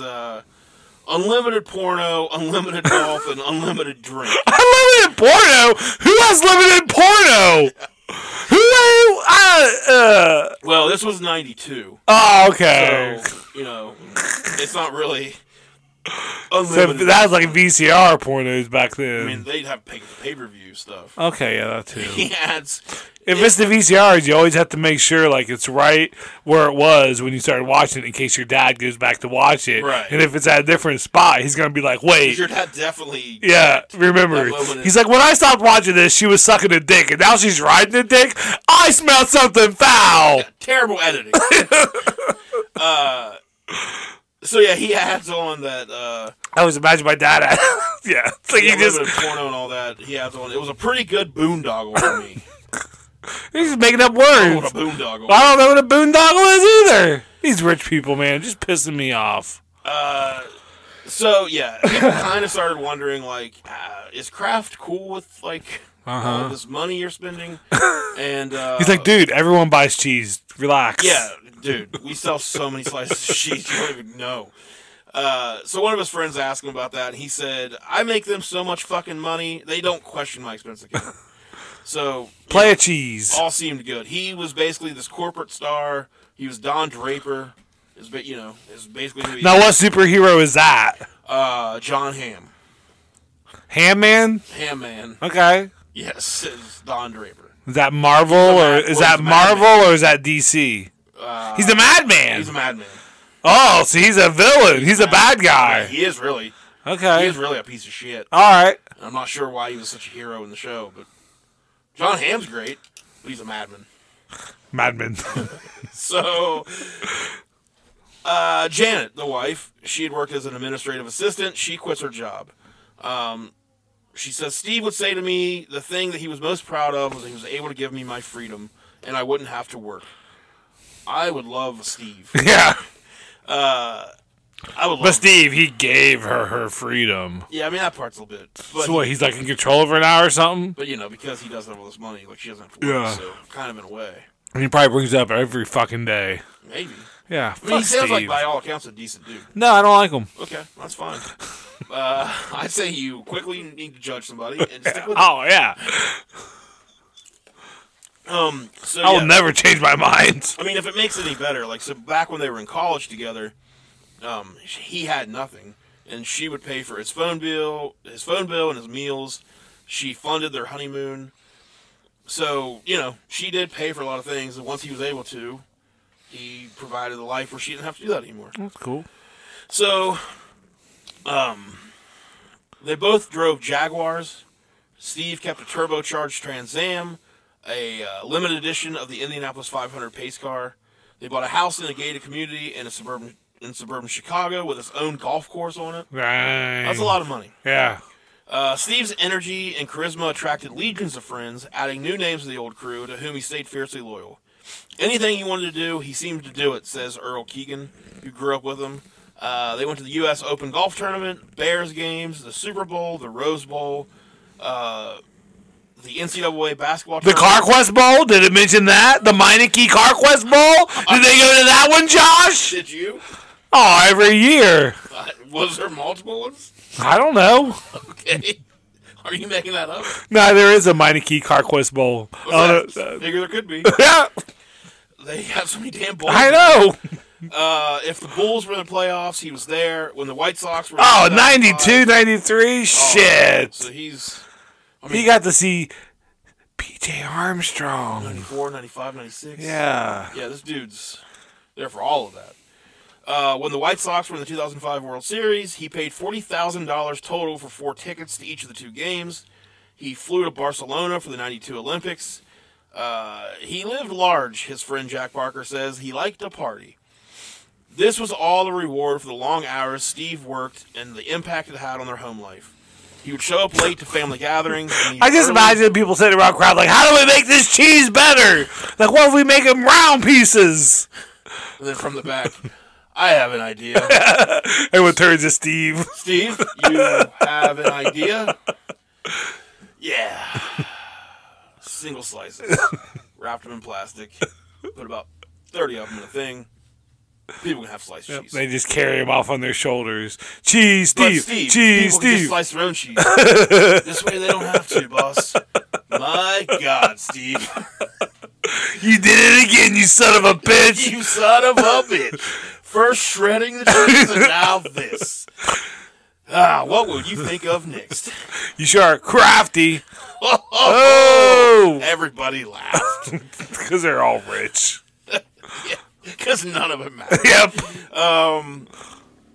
unlimited porno, unlimited golf, and unlimited drink. Unlimited porno? Who has limited porno? Well, this was 92. Oh, okay. So, it's not really So unlimited. that was like VCR pornos back then. I mean, they'd have pay-per-view stuff. Okay, yeah, that too. He adds... If it's the VCRs, you always have to make sure like it's right where it was when you started watching it, in case your dad goes back to watch it. Right. And if it's at a different spot, he's gonna be like, "Wait." Your dad definitely. Yeah, remember. He's like, when I stopped watching this, she was sucking a dick, and now she's riding a dick. I smell something foul. Yeah, terrible editing. So yeah, he adds on that. I always imagine my dad. Yeah, it's like he he just porno and all that. He adds on. It was a pretty good boondoggle for me. he's just making up I don't know words. what a boondoggle. I don't know what a boondoggle is either. These rich people, man, just pissing me off. So yeah, people kind of started wondering, like, is Kraft cool with like this money you're spending? And He's like, dude, everyone buys cheese. Relax. yeah, dude, we sell so many slices of cheese you don't even know. So one of his friends asked him about that, and he said, "I make them so much fucking money, they don't question my expense account." So Play a cheese. all seemed good. He was basically this corporate star. He was Don Draper. Is basically who he Now, what superhero is that? John Hamm. Ham Man? Ham Man. Okay. Yes, is Don Draper. Is that Marvel or is that Marvel or is that DC? He's the Madman. He's a madman. Oh, so he's a villain. He's a bad guy. Yeah, he is really. He Okay. is really a piece of shit. All right. I'm not sure why he was such a hero in the show, but John Hamm's great, but he's a madman. Madman. So, Janet, the wife, she had worked as an administrative assistant. She quits her job. She says, Steve would say to me, the thing that he was most proud of was that he was able to give me my freedom, and I wouldn't have to work. I would love Steve. Yeah. I would love But Steve, he gave her freedom. Yeah, I mean, that part's a little bit. But So what, he's like in control of her now or something? But, because he doesn't have all this money, like, she doesn't have to work, Yeah. so kind of in a way. And he probably brings it up every fucking day. Maybe. Yeah, I mean, he fuck sounds like, Steve. by all accounts, a decent dude. No, I don't like him. Okay, that's fine. I'd say you quickly need to judge somebody and stick with it. Oh, yeah. So, I will never change my mind. I mean, if it makes it any better, like, so back when they were in college together, he had nothing, and she would pay for his phone bill and his meals. She funded their honeymoon. So, she did pay for a lot of things, and once he was able to, he provided a life where she didn't have to do that anymore. That's cool. So, they both drove Jaguars. Steve kept a turbocharged Trans Am, a limited edition of the Indianapolis 500 pace car. They bought a house in a gated community in suburban Chicago with its own golf course on it. Right. That's a lot of money. Yeah. Steve's energy and charisma attracted legions of friends, adding new names to the old crew, to whom he stayed fiercely loyal. Anything he wanted to do, he seemed to do it, says Earl Keegan, who grew up with him. They went to the U.S. Open Golf Tournament, Bears games, the Super Bowl, the Rose Bowl, the NCAA basketball The tournament. CarQuest Bowl? Did it mention that? The Meineke CarQuest Bowl? Did they go to that one, Josh? Did you? Oh, every year. Was there multiple ones? I don't know. Okay. Are you making that up? No, there is a Meineke CarQuest Bowl. I figure there could be. Yeah, They have so many damn bowls. I know. If the Bulls were in the playoffs, he was there. When the White Sox were Oh, in 92, 93? Shit. So he's... He got to see P.J. Armstrong. 94, 95, 96. Yeah. Yeah, this dude's there for all of that. When the White Sox were in the 2005 World Series, he paid $40,000 total for 4 tickets to each of the 2 games. He flew to Barcelona for the 92 Olympics. He lived large, his friend Jack Parker says. He liked to party. This was all a reward for the long hours Steve worked and the impact it had on their home life. He would show up late to family gatherings. I just imagine people sitting around crowd like, how do we make this cheese better? Like, what if we make them round pieces? And then from the back, I have an idea. Everyone turns to Steve. Steve, you have an idea? Yeah. Single slices. Wrapped them in plastic. Put about 30 of them in a thing. People can have sliced cheese. They just carry him off on their shoulders. Cheese, But Steve. Cheese, people can just Steve. slice their own cheese. This way they don't have to, boss. My God, Steve. You did it again, you son of a bitch. You son of a bitch. First shredding the cheese and now this. What will you think of next? You sure are crafty. Oh! Everybody laughed. Because they're all rich. Because none of it mattered. Yep.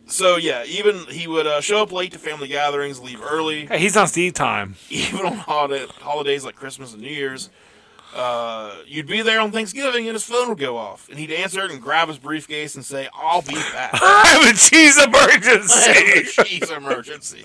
So, yeah, even he would show up late to family gatherings, leave early. Hey, he's on Steve time. Even on holidays like Christmas and New Year's. You'd be there on Thanksgiving and his phone would go off. And he'd answer it and grab his briefcase and say, I'll be back. I have a cheese emergency. I have a cheese emergency.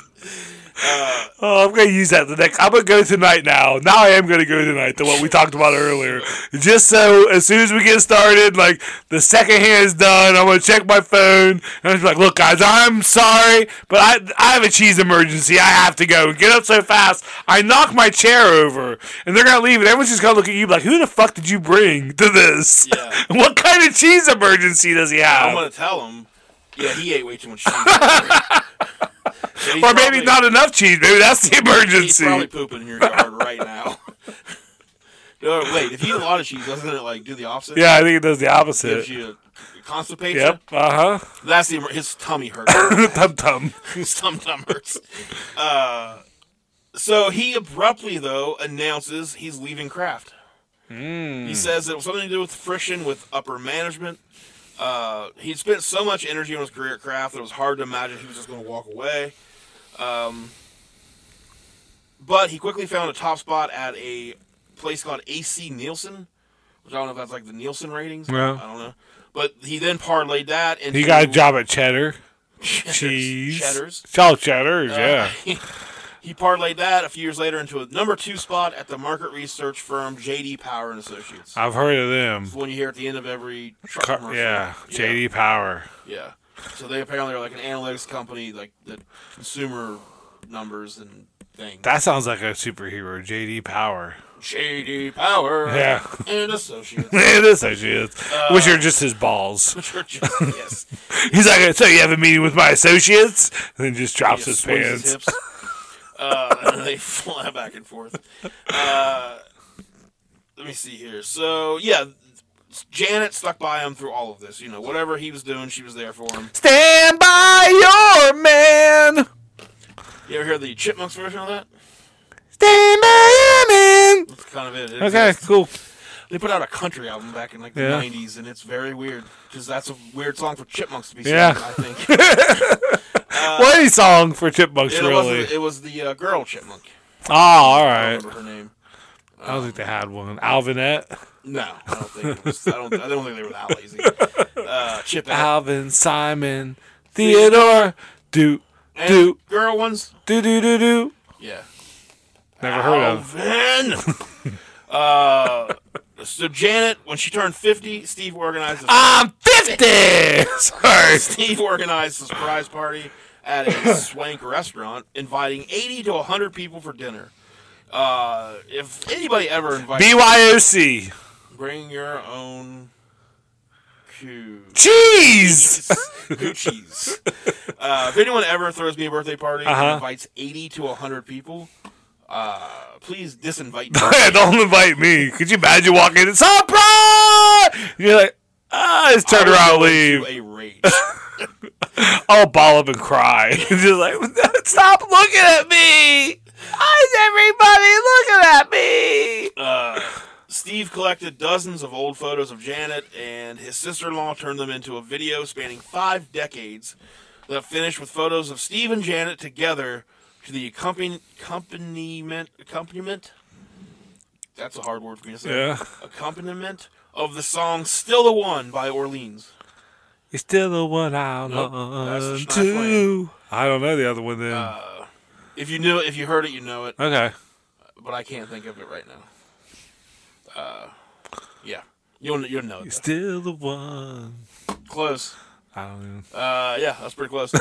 I'm going to use that the next. I'm going to go tonight now. Now I am going to go tonight to what we talked about earlier. Just so as soon as we get started, like the second hand is done, I'm going to check my phone. And I'm just like, look, guys, I'm sorry, but I have a cheese emergency. I have to go. Get up so fast. I knock my chair over. And they're going to leave. And everyone's just going to look at you like, who the fuck did you bring to this? Yeah. What kind of cheese emergency does he have? I'm going to tell him, yeah, he ate way too much cheese. Or maybe not enough cheese. Maybe that's the emergency. He's probably pooping in your yard right now. No, wait, if you eat a lot of cheese, doesn't it like do the opposite? Yeah, I think it does the opposite. Gives you constipates Yep. you? That's his tummy hurts. Tum. His tum hurts. So he abruptly though announces he's leaving Kraft. He says it was something to do with friction with upper management. He'd spent so much energy on his career at Kraft that it was hard to imagine he was just going to walk away. But he quickly found a top spot at a place called AC Nielsen, which I don't know if that's like the Nielsen ratings. Yeah. I don't know. But he then parlayed that into... He got a job at Cheddar. Cheddars. Cheddars, yeah. He parlayed that a few years later into a number 2 spot at the market research firm J.D. Power and Associates. I've heard of them. It's the one you hear at the end of every truck commercial. Yeah, J.D. Power. Yeah. So they apparently are like an analytics company, like the consumer numbers and things. That sounds like a superhero, J.D. Power. J.D. Power. Yeah. And Associates. And Associates. Which are just his balls. Yes. He's like, so you have a meeting with my associates? And then just drops his pants. His hips. And they fly back and forth. Let me see here. So, yeah, Janet stuck by him through all of this. You know, whatever he was doing, she was there for him. Stand by your man. You ever hear the Chipmunks version of that? Stand by your man. That's kind of it. Okay, cool. They put out a country album back in like the 90s, and it's very weird because that's a weird song for Chipmunks to be singing, I think. Well, any song for Chipmunks, really. It was the girl Chipmunk. Oh, all right. I don't remember her name. I don't think they had one. Alvinette? No, I don't think it was. I don't think they were that lazy. Chip Alvin, Simon, Theodore, do. Girl ones? Do. Yeah. Never heard of. So Janet, when she turned 50, Steve organized. I'm 50. Sorry. Steve organized a surprise party at a swank restaurant, inviting 80 to 100 people for dinner. If anybody ever invites BYOC, bring your own cheese. Cheese. If anyone ever throws me a birthday party and invites 80 to 100 people. Please disinvite me. Don't invite me. Could you imagine walking in? Surprise! You're like, just turn around and leave. A rage. I'll ball up and cry. Just like, stop looking at me. Why is everybody looking at me? Steve collected dozens of old photos of Janet, and his sister-in-law turned them into a video spanning 5 decades that finished with photos of Steve and Janet together to the accompaniment. That's a hard word for me to say. Yeah. Accompaniment of the song "Still the One" by Orleans. You're still the one I love to. I don't know the other one then. If you heard it, you know it. Okay. But I can't think of it right now. Yeah, you'll know it. You're still the one. Close. I don't know. Yeah, that's pretty close.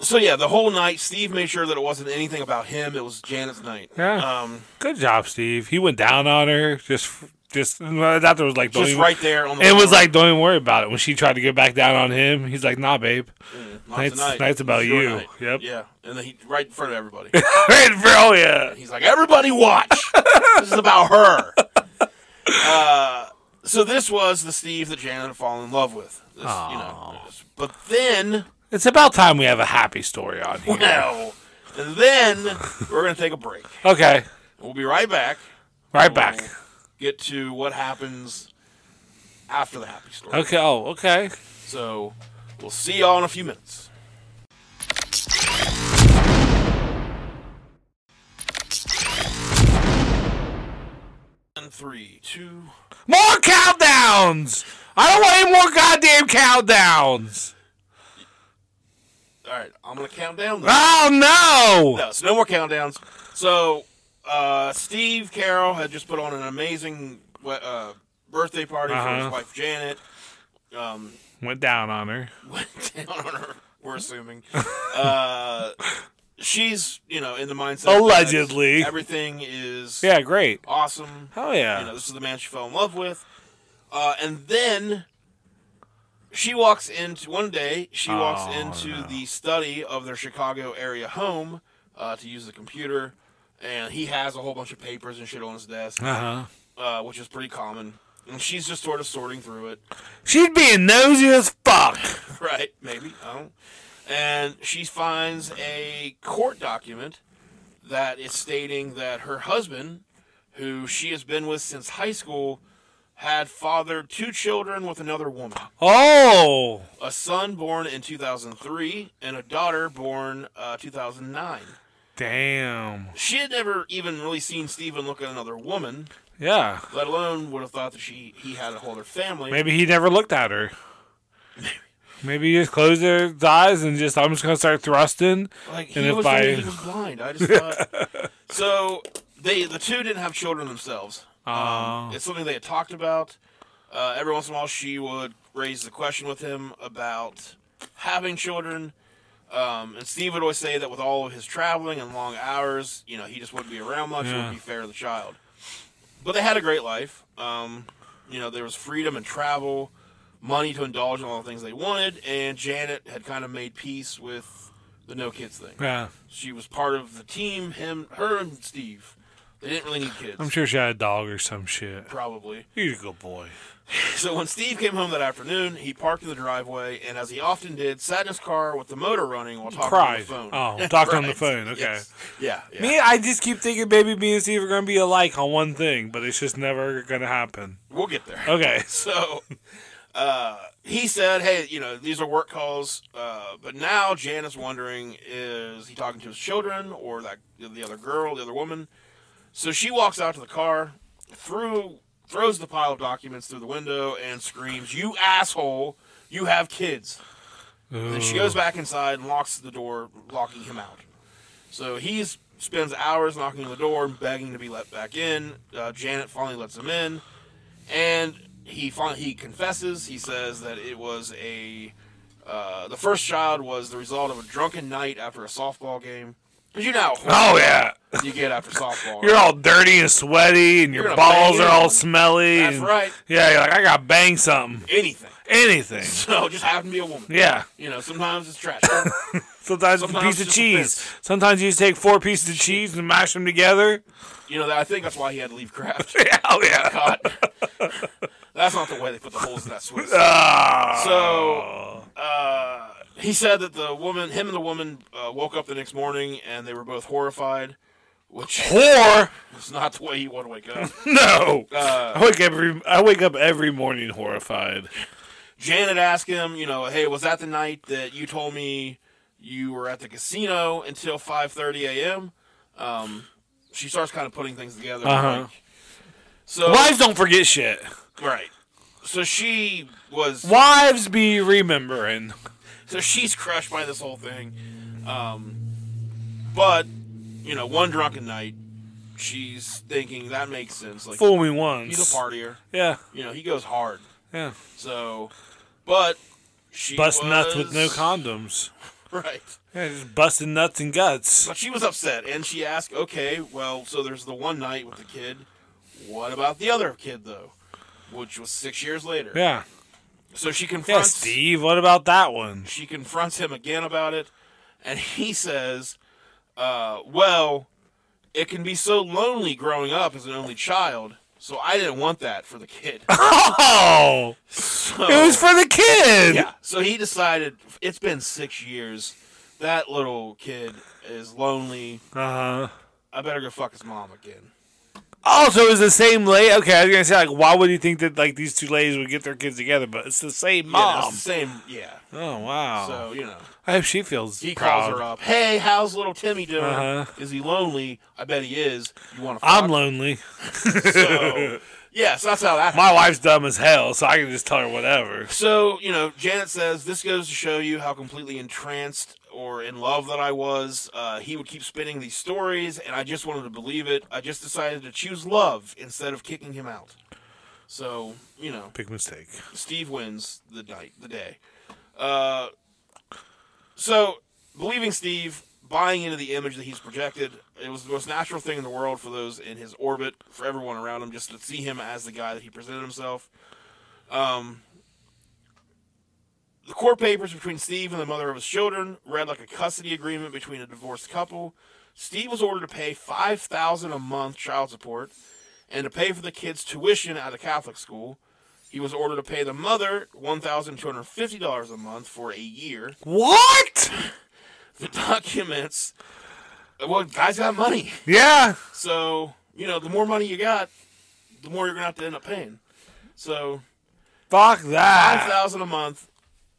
So yeah, the whole night, Steve made sure that it wasn't anything about him. It was Janet's night. Yeah. Good job, Steve. He went down on her. Just that there was like right there on the. It was like, don't even worry about it. When she tried to get back down on him, he's like, nah, babe. Night's about you. Night. Yep. Yeah, and then he right in front of everybody. Right in front. Oh yeah. He's like, everybody watch. This is about her. So this was the Steve that Janet had fallen in love with. But then It's about time we have a happy story on here. Well, and then we're going to take a break. Okay. We'll be right back. Right back. We'll get to what happens after the happy story. Okay. Oh, okay. So we'll see y'all in a few minutes. And 3, 2. More countdowns! I don't want any more goddamn countdowns! All right, I'm going to count down. Oh, no! No, so no more countdowns. So, Steve Carroll had just put on an amazing birthday party for his wife, Janet. Went down on her. Went down on her, we're assuming. She's, in the mindset Allegedly. that everything is Yeah, great. awesome. Hell yeah. This is the man she fell in love with. And then she walks into, one day, the study of their Chicago area home to use the computer. And he has a whole bunch of papers and shit on his desk, which is pretty common. And she's just sort of sorting through it. She's being nosy as fuck. Right, maybe. I don't know. And she finds a court document that is stating that her husband, who she has been with since high school, had fathered 2 children with another woman. Oh! A son born in 2003 and a daughter born 2009. Damn. She had never even really seen Stephen look at another woman, Yeah. let alone would have thought that he had a whole other family. Maybe he never looked at her. Maybe he just closed his eyes and I'm just going to start thrusting. Like, he was blind. I just thought. So, the two didn't have children themselves. It's something they had talked about. Every once in a while, she would raise the question with him about having children. And Steve would always say that with all of his traveling and long hours, he just wouldn't be around much. It wouldn't be fair to the child. But they had a great life. There was freedom and travel, money to indulge in all the things they wanted, and Janet had kind of made peace with the no kids thing. Yeah. She was part of the team, her and Steve. They didn't really need kids. I'm sure she had a dog or some shit. Probably. He's a good boy. So when Steve came home that afternoon, he parked in the driveway, and as he often did, sat in his car with the motor running while talking on the phone. Oh, talking on the phone. Okay. Yes. Yeah. Me, I just keep thinking maybe me and Steve are going to be alike on one thing, but it's just never going to happen. We'll get there. Okay. So he said, hey, these are work calls, but now Janet's wondering, is he talking to his children or the other girl, the other woman? So she walks out to the car, throws the pile of documents through the window, and screams, "You asshole! You have kids!" And then she goes back inside and locks the door, locking him out. So he spends hours knocking on the door, begging to be let back in. Janet finally lets him in, and he confesses. He says that it was the first child was the result of a drunken night after a softball game. Because Oh, yeah. You get after softball. You're all dirty and sweaty, and your balls are all smelly. That's right. Yeah, you're like, I got to bang something. Anything. So, just happen to be a woman. Yeah. Sometimes it's trash. Sometimes it's a piece of cheese. Sometimes you just take 4 pieces of cheese and mash them together. I think that's why he had to leave Kraft. Oh, yeah. God. That's not the way they put the holes in that Swiss. Oh. So, he said that him and the woman woke up the next morning and they were both horrified. Which is not the way you want to wake up. No. I wake up every morning horrified. Janet asked him, hey, was that the night that you told me you were at the casino until 5:30 a.m.? She starts kind of putting things together. So wives don't forget shit. Right. So she was... Wives be remembering. So she's crushed by this whole thing. But, one drunken night, she's thinking that makes sense. Like, fool me once. He's a partier. Yeah. He goes hard. Yeah. So, but she Bust nuts with no condoms. Right. Yeah, just busting nuts and guts. But she was upset, and she asked, okay, well, so there's the one night with the kid. What about the other kid, though? Which was 6 years later. Yeah. So she confronts... Yeah, Steve, what about that one? She confronts him again about it, and he says, well, it can be so lonely growing up as an only child. So I didn't want that for the kid. Oh! So, It was for the kid! yeah. So he decided, it's been 6 years. That little kid is lonely. Uh-huh. I better go fuck his mom again. Oh, so it was the same lady? Okay, I was going to say, like, why would you think that, like, these two ladies would get their kids together? But it's the same Yeah, mom. it's the same, yeah. Oh, wow. So, you know. I hope she feels He proud. calls her up. Hey, how's little Timmy doing? Uh-huh. Is he lonely? I bet he is. You want to fuck? I'm lonely. So, yeah, so that's how that happened. My wife's dumb as hell, so I can just tell her whatever. So, you know, Janet says, this goes to show you how completely entranced or in love that I was. He would keep spinning these stories, and I just wanted to believe it. I just decided to choose love instead of kicking him out. So, you know. Big mistake. Steve wins the day. So, believing Steve, buying into the image that he's projected, it was the most natural thing in the world for those in his orbit, for everyone around him, just to see him as the guy that he presented himself. The court papers between Steve and the mother of his children read like a custody agreement between a divorced couple. Steve was ordered to pay $5,000 a month child support and to pay for the kids' tuition at a Catholic school. He was ordered to pay the mother $1,250 a month for a year. What? The documents, well, guys got money. Yeah. So, you know, the more money you got, the more you're going to have to end up paying. So, Fuck that. $5,000 a month.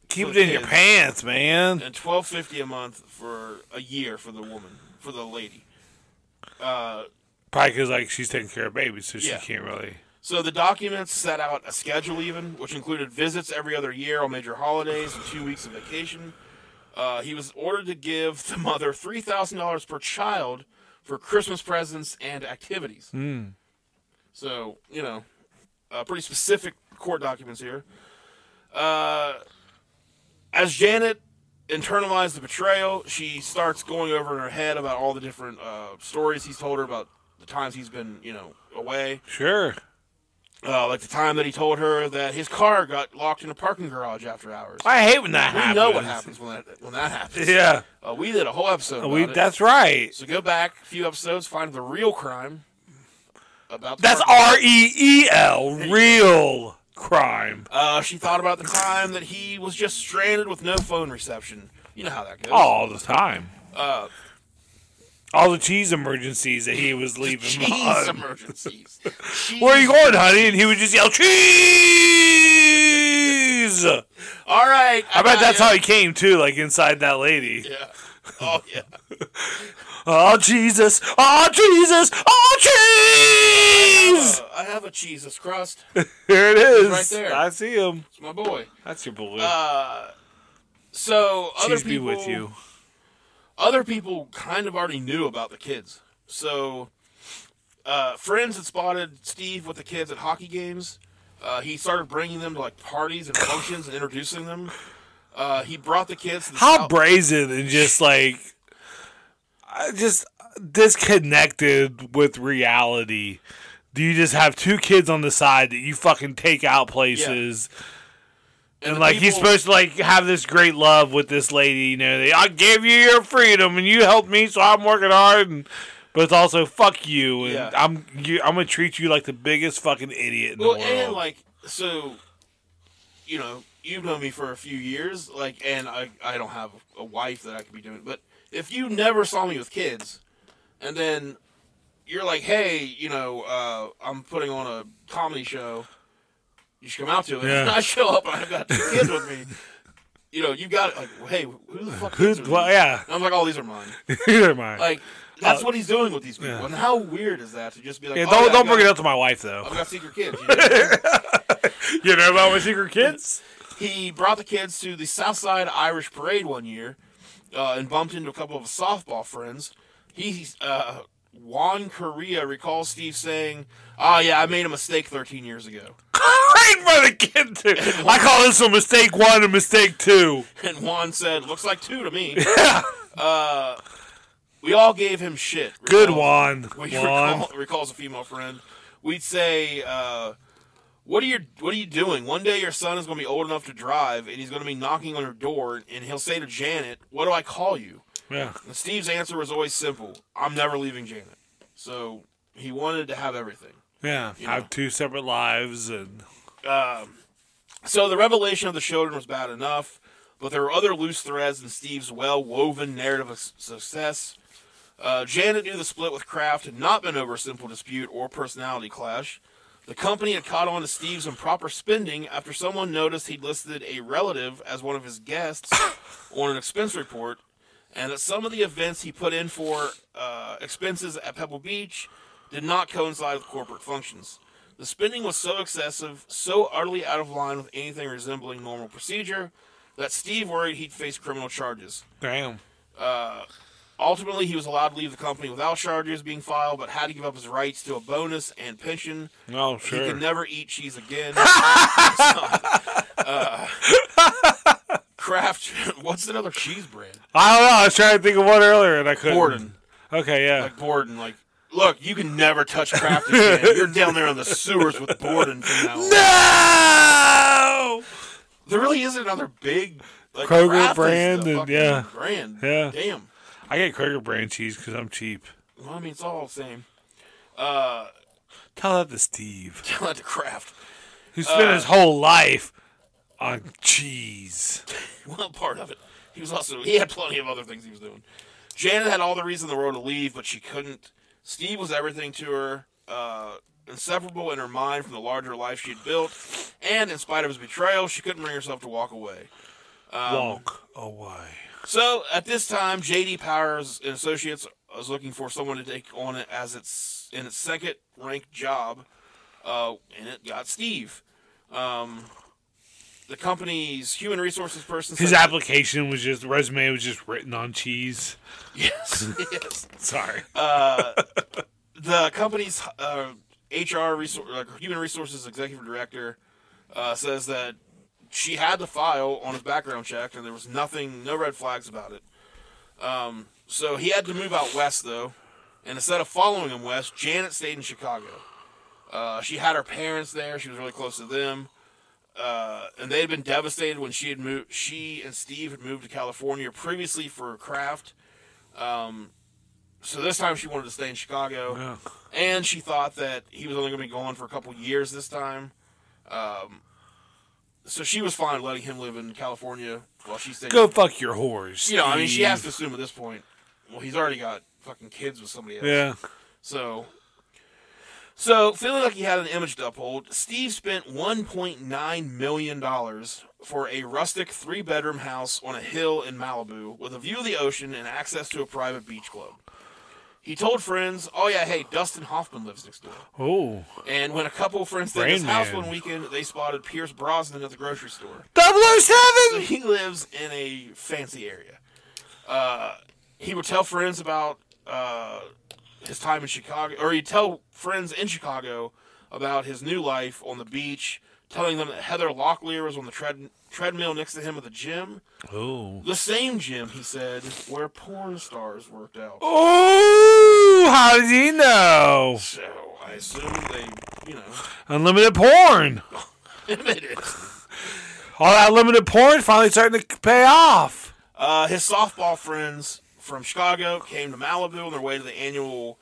Keep for it the in your kids, pants, man. and $1,250 a month for a year for the woman, for the lady. Probably because, like, she's taking care of babies, so Yeah. she can't really... So the documents set out a schedule even, which included visits every other year on major holidays and 2 weeks of vacation. He was ordered to give the mother $3,000 per child for Christmas presents and activities. So, you know, pretty specific court documents here. As Janet internalized the betrayal, she starts going over in her head about all the different stories he's told her about the times he's been, you know, away. Sure. Like the time that he told her that his car got locked in a parking garage after hours. I hate when that We happens. know what happens when that happens. Yeah. We did a whole episode about it. That's right. So go back a few episodes, find the real crime about the That's parking REEL. Real crime. She thought about the time that he was just stranded with no phone reception. You know how that goes. All the time. All the cheese emergencies that he was leaving. Cheese emergencies. Where are you going, honey? And he would just yell, cheese! All right. I bet that's how he came, too, like inside that lady. Yeah. Oh, yeah. Oh, Jesus! Oh, Jesus! Oh, cheese! I have a Jesus crust. Here it is. Right there. I see him. It's my boy. That's your boy. So other Cheese be people with you. Other people kind of already knew about the kids. So friends had spotted Steve with the kids at hockey games. He started bringing them to like parties and functions and introducing them. He brought the kids to the How brazen and just like just disconnected with reality. Do you just have two kids on the side that you fucking take out places? And like he's supposed to like have this great love with this lady, you know. I gave you your freedom and you helped me, so I'm working hard. But it's also fuck you, and I'm gonna treat you like the biggest fucking idiot in the world. And like so, you know, you've known me for a few years, like, and I don't have a wife that I could be doing. But if you never saw me with kids, and then you're like, hey, you know, I'm putting on a comedy show. You should come out to it. Yeah. And I show up and I've got two kids with me. You know, you got like, hey, who the fuck kids are these? Yeah. And I'm like, oh, these are mine. These are mine. Like, that's what he's doing with these people. Yeah. And how weird is that to just be like, don't bring it up to my wife, though. I've got secret kids. You know? You know about my secret kids? He brought the kids to the Southside Irish Parade one year and bumped into a couple of softball friends. Juan Correa recalls Steve saying, oh, yeah, I made a mistake 13 years ago. Right for the kid, too. I call this a mistake 1 and mistake 2. And Juan said, looks like 2 to me. Yeah. We all gave him shit. Good Juan. Recalls a female friend. We'd say, what are you doing? One day your son is going to be old enough to drive, and he's going to be knocking on your door, and he'll say to Janet, what do I call you? Yeah. And Steve's answer was always simple. I'm never leaving Janet. So he wanted to have everything. Yeah, have two separate lives. And So the revelation of the children was bad enough, but there were other loose threads in Steve's well-woven narrative of success. Janet knew the split with Kraft had not been over a simple dispute or personality clash. The company had caught on to Steve's improper spending after someone noticed he'd listed a relative as one of his guests on an expense report, and that some of the events he put in for expenses at Pebble Beach did not coincide with corporate functions. The spending was so excessive, so utterly out of line with anything resembling normal procedure, that Steve worried he'd face criminal charges. damn. Ultimately, he was allowed to leave the company without charges being filed, but had to give up his rights to a bonus and pension. Oh, sure. He could never eat cheese again. Kraft, what's another cheese brand? I don't know. I was trying to think of one earlier, and I couldn't. Borden. Okay, yeah. Like Borden. Like, look, you can never touch Kraft again. You're down there in the sewers with Borden from now on. No! There really is another big like, Kroger Kraft brand, is a and fucking yeah. brand. Yeah. Damn. I get Kroger brand cheese because I'm cheap. Well, I mean, it's all the same. Tell that to Steve. Tell that to Kraft. Who spent his whole life on cheese. Well, part of it. He had plenty of other things he was doing. Janet had all the reason in the world to leave, but she couldn't. Steve was everything to her, inseparable in her mind from the larger life she had built, and in spite of his betrayal, she couldn't bring herself to walk away. Walk away. So, at this time, J.D. Powers and Associates was looking for someone to take on it as its second-ranked job, and it got Steve. The company's human resources person His said resume was just written on cheese. yes. Sorry. The company's human resources executive director says that she had the file on his background check, and there was no red flags about it. So he had to move out west, though, and instead of following him west, Janet stayed in Chicago. She had her parents there. She was really close to them. And they had been devastated when she and Steve had moved to California previously for Kraft. So this time she wanted to stay in Chicago. Yeah. And she thought that he was only going to be gone for a couple years this time. So she was fine letting him live in California while she stayed. Go fuck your whores. You know, I mean, she has to assume at this point, well, he's already got fucking kids with somebody else. Yeah. So feeling like he had an image to uphold, Steve spent $1.9 million for a rustic 3-bedroom house on a hill in Malibu with a view of the ocean and access to a private beach club. He told friends, oh yeah, hey, Dustin Hoffman lives next door. Oh. And when a couple of friends stayed at his house one weekend, they spotted Pierce Brosnan at the grocery store. 007! So he lives in a fancy area. He would tell friends about his time in Chicago, or he'd tell friends in Chicago about his new life on the beach, telling them that Heather Locklear was on the treadmill next to him at the gym. Oh. The same gym, he said, where porn stars worked out. Oh, how did he know? So, I assume they, Unlimited porn. admitted. All that limited porn finally starting to pay off. His softball friends from Chicago came to Malibu on their way to the annual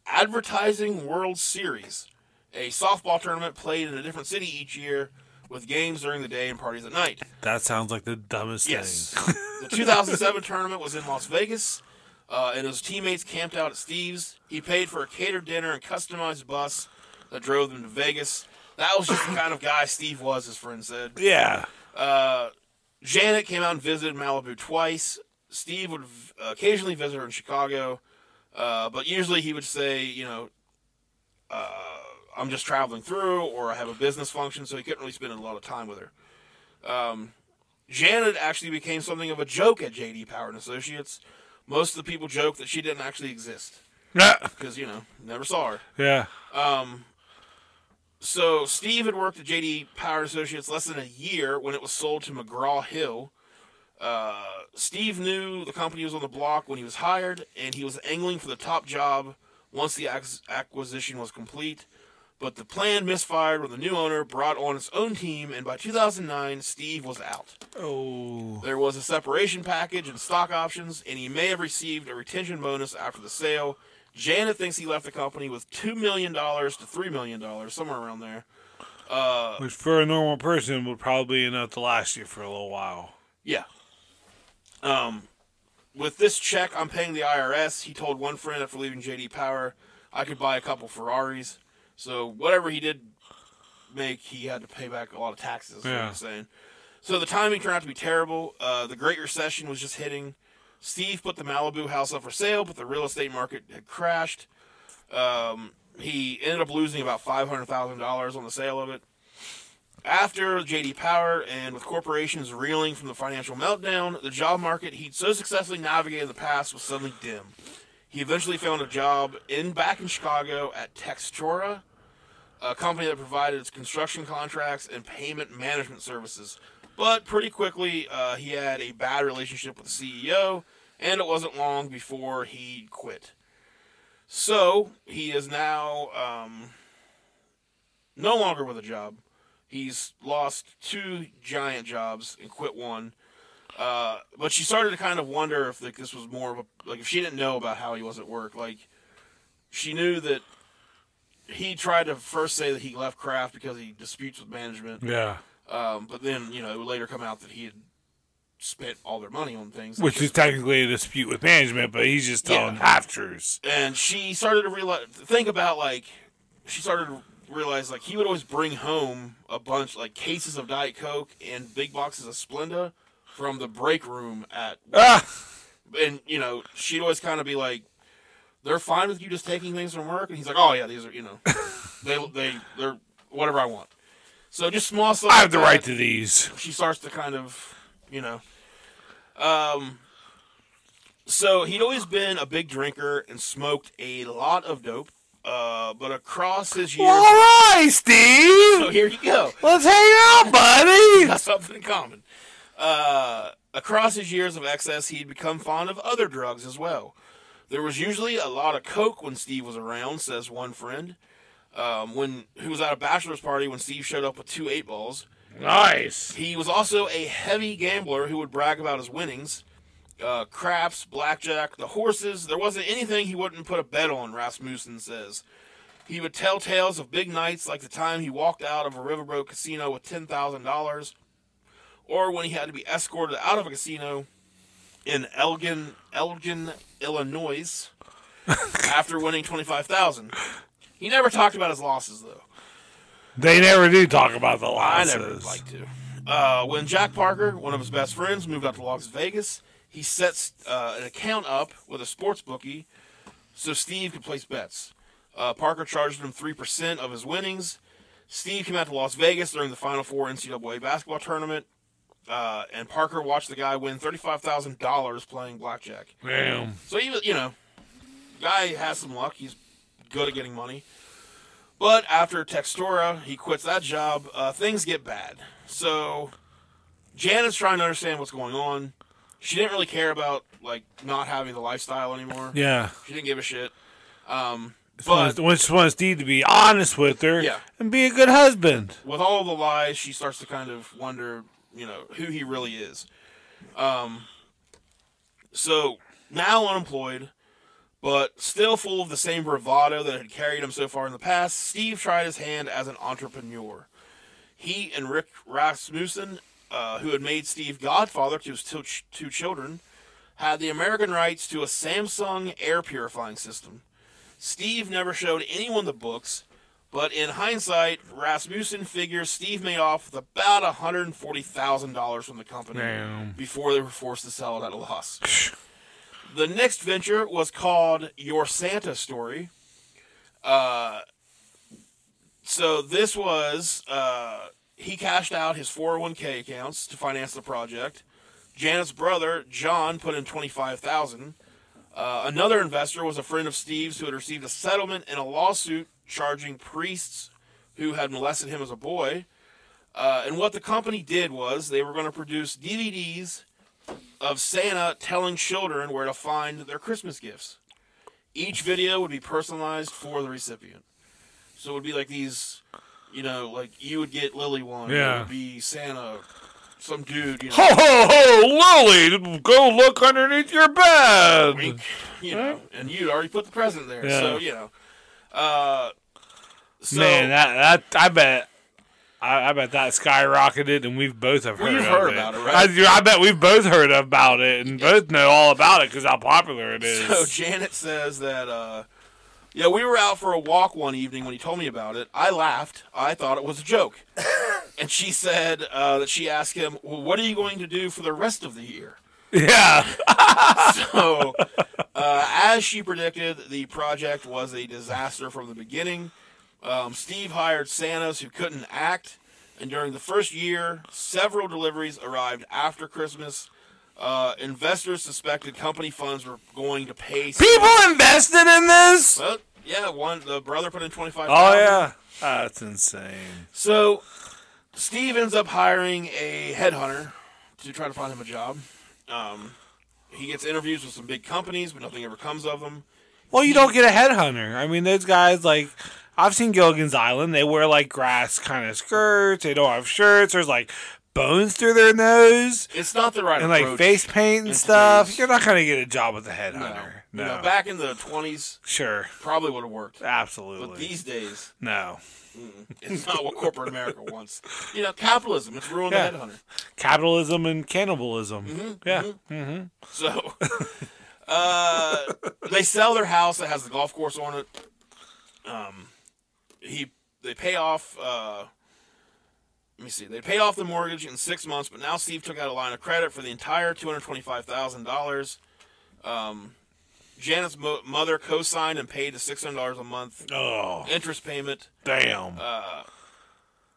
Advertising World Series, a softball tournament played in a different city each year with games during the day and parties at night. That sounds like the dumbest Yes. thing. The 2007 tournament was in Las Vegas, and his teammates camped out at Steve's. He paid for a catered dinner and customized bus that drove them to Vegas. That was just the kind of guy Steve was, his friend said. Yeah. Janet came out and visited Malibu twice. Steve would occasionally visit her in Chicago, but usually he would say, I'm just traveling through, or I have a business function, so he couldn't really spend a lot of time with her. Janet actually became something of a joke at J.D. Power and Associates. Most of the people joked that she didn't actually exist. Because, never saw her. Yeah. So Steve had worked at J.D. Power and Associates less than a year when it was sold to McGraw-Hill. Steve knew the company was on the block when he was hired, and he was angling for the top job once the acquisition was complete. But the plan misfired when the new owner brought on his own team, and by 2009, Steve was out. Oh. There was a separation package and stock options, and he may have received a retention bonus after the sale Janet thinks he left the company with $2 million to $3 million, somewhere around there. Which for a normal person would probably be enough to last you for a little while. Yeah. With this check I'm paying the IRS, he told one friend after leaving JD Power, I could buy a couple Ferraris. So whatever he did make, he had to pay back a lot of taxes, is what I'm saying. So the timing turned out to be terrible. The Great Recession was just hitting. Steve put the Malibu house up for sale, but the real estate market had crashed. He ended up losing about $500,000 on the sale of it. After JD Power and with corporations reeling from the financial meltdown, the job market he'd so successfully navigated in the past was suddenly dim. He eventually found a job back in Chicago at Textura, a company that provided its construction contracts and payment management services. But pretty quickly, he had a bad relationship with the CEO, and it wasn't long before he quit. So, he is now no longer with a job. He's lost 2 giant jobs and quit one. But she started to kind of wonder if this was more of a... Like, if she didn't know about how he was at work. Like, she knew that he tried to first say that he left Kraft because he disputes with management. Yeah. But then, it would later come out that he had spent all their money on things. Which is technically a dispute with management, but he's just telling half-truths. And she started to realize... She started to realize, like, he would always bring home a bunch, like, cases of Diet Coke and big boxes of Splenda from the break room at work. And, she'd always kind of be like, they're fine with you just taking things from work? And he's like, oh, yeah, these are, they're whatever I want. So just small stuff. I have the right to these. She starts to kind of, So he'd always been a big drinker and smoked a lot of dope. But across his years... All right, Steve! So here you go. Let's hang out, buddy! Got something in common. Across his years of excess, he'd become fond of other drugs as well. There was usually a lot of coke when Steve was around, says one friend. Who was at a bachelor's party when Steve showed up with 2 8-balls. Nice! He was also a heavy gambler who would brag about his winnings. Craps, blackjack, the horses. There wasn't anything he wouldn't put a bet on, Rasmussen says. He would tell tales of big nights like the time he walked out of a riverboat casino with $10,000, or when he had to be escorted out of a casino in Elgin, Illinois, after winning $25,000. He never talked about his losses, though. They never do talk about the losses. I never like to. When Jack Parker, one of his best friends, moved out to Las Vegas, he sets an account up with a sports bookie so Steve could place bets. Parker charged him 3% of his winnings. Steve came out to Las Vegas during the Final Four NCAA basketball tournament, and Parker watched the guy win $35,000 playing blackjack. Damn. So he was, guy has some luck. He's good at getting money. But after Textura, he quits that job. Things get bad. So Janet's trying to understand what's going on. She didn't really care about, like, not having the lifestyle anymore. Yeah. She didn't give a shit. But just wants Steve to be honest with her and be a good husband. With all the lies, she starts to kind of wonder, who he really is. So, now unemployed, but still full of the same bravado that had carried him so far in the past, Steve tried his hand as an entrepreneur. He and Rick Rasmussen, who had made Steve godfather to his 2 children, had the American rights to a Samsung air purifying system. Steve never showed anyone the books, but in hindsight, Rasmussen figures Steve made off with about $140,000 from the company before they were forced to sell it at a loss. The next venture was called Your Santa Story. So this was, he cashed out his 401k accounts to finance the project. Janet's brother, John, put in $25,000. Another investor was a friend of Steve's who had received a settlement in a lawsuit charging priests who had molested him as a boy. And what the company did was they were going to produce DVDs of Santa telling children where to find their Christmas gifts. Each video would be personalized for the recipient. So it would be like these, like you would get Lily one. Yeah. It would be Santa some dude, you know, Ho, ho, ho, Lily, go look underneath your bed. wink, you know, and you'd already put the present there. Yeah. So, you know. So, Man, that I bet that skyrocketed, and we've both have heard We've of heard it. about it, right? I bet we've both heard about it, and both know all about it because how popular it is. So Janet says that, we were out for a walk one evening when he told me about it. I laughed. I thought it was a joke. And she said that she asked him, well, what are you going to do for the rest of the year? Yeah. So, as she predicted, the project was a disaster from the beginning. Steve hired Santas who couldn't act, and during the first year, several deliveries arrived after Christmas. Investors suspected company funds were going to pay. People invested in this? Well, yeah, the brother put in $25,000. Oh, yeah. That's insane. So, Steve ends up hiring a headhunter to try to find him a job. He gets interviews with some big companies, but nothing ever comes of them. Well, you don't get a headhunter. I mean, those guys, like, I've seen Gilligan's Island. They wear, like, grass kind of skirts. They don't have shirts. There's, like, bones through their nose. It's not the right and, approach. like, face paint and stuff. You're not going to get a job with a headhunter. No. You know, back in the 20s, Sure. probably would have worked. Absolutely. But these days, no. it's not what corporate America wants. You know, capitalism, it's ruined the headhunter. Capitalism and cannibalism. So, they sell their house that has the golf course on it. They pay off, let me see, they pay off the mortgage in 6 months, but now Steve took out a line of credit for the entire $225,000. Janet's mother co-signed and paid the $600 a month interest payment. Damn.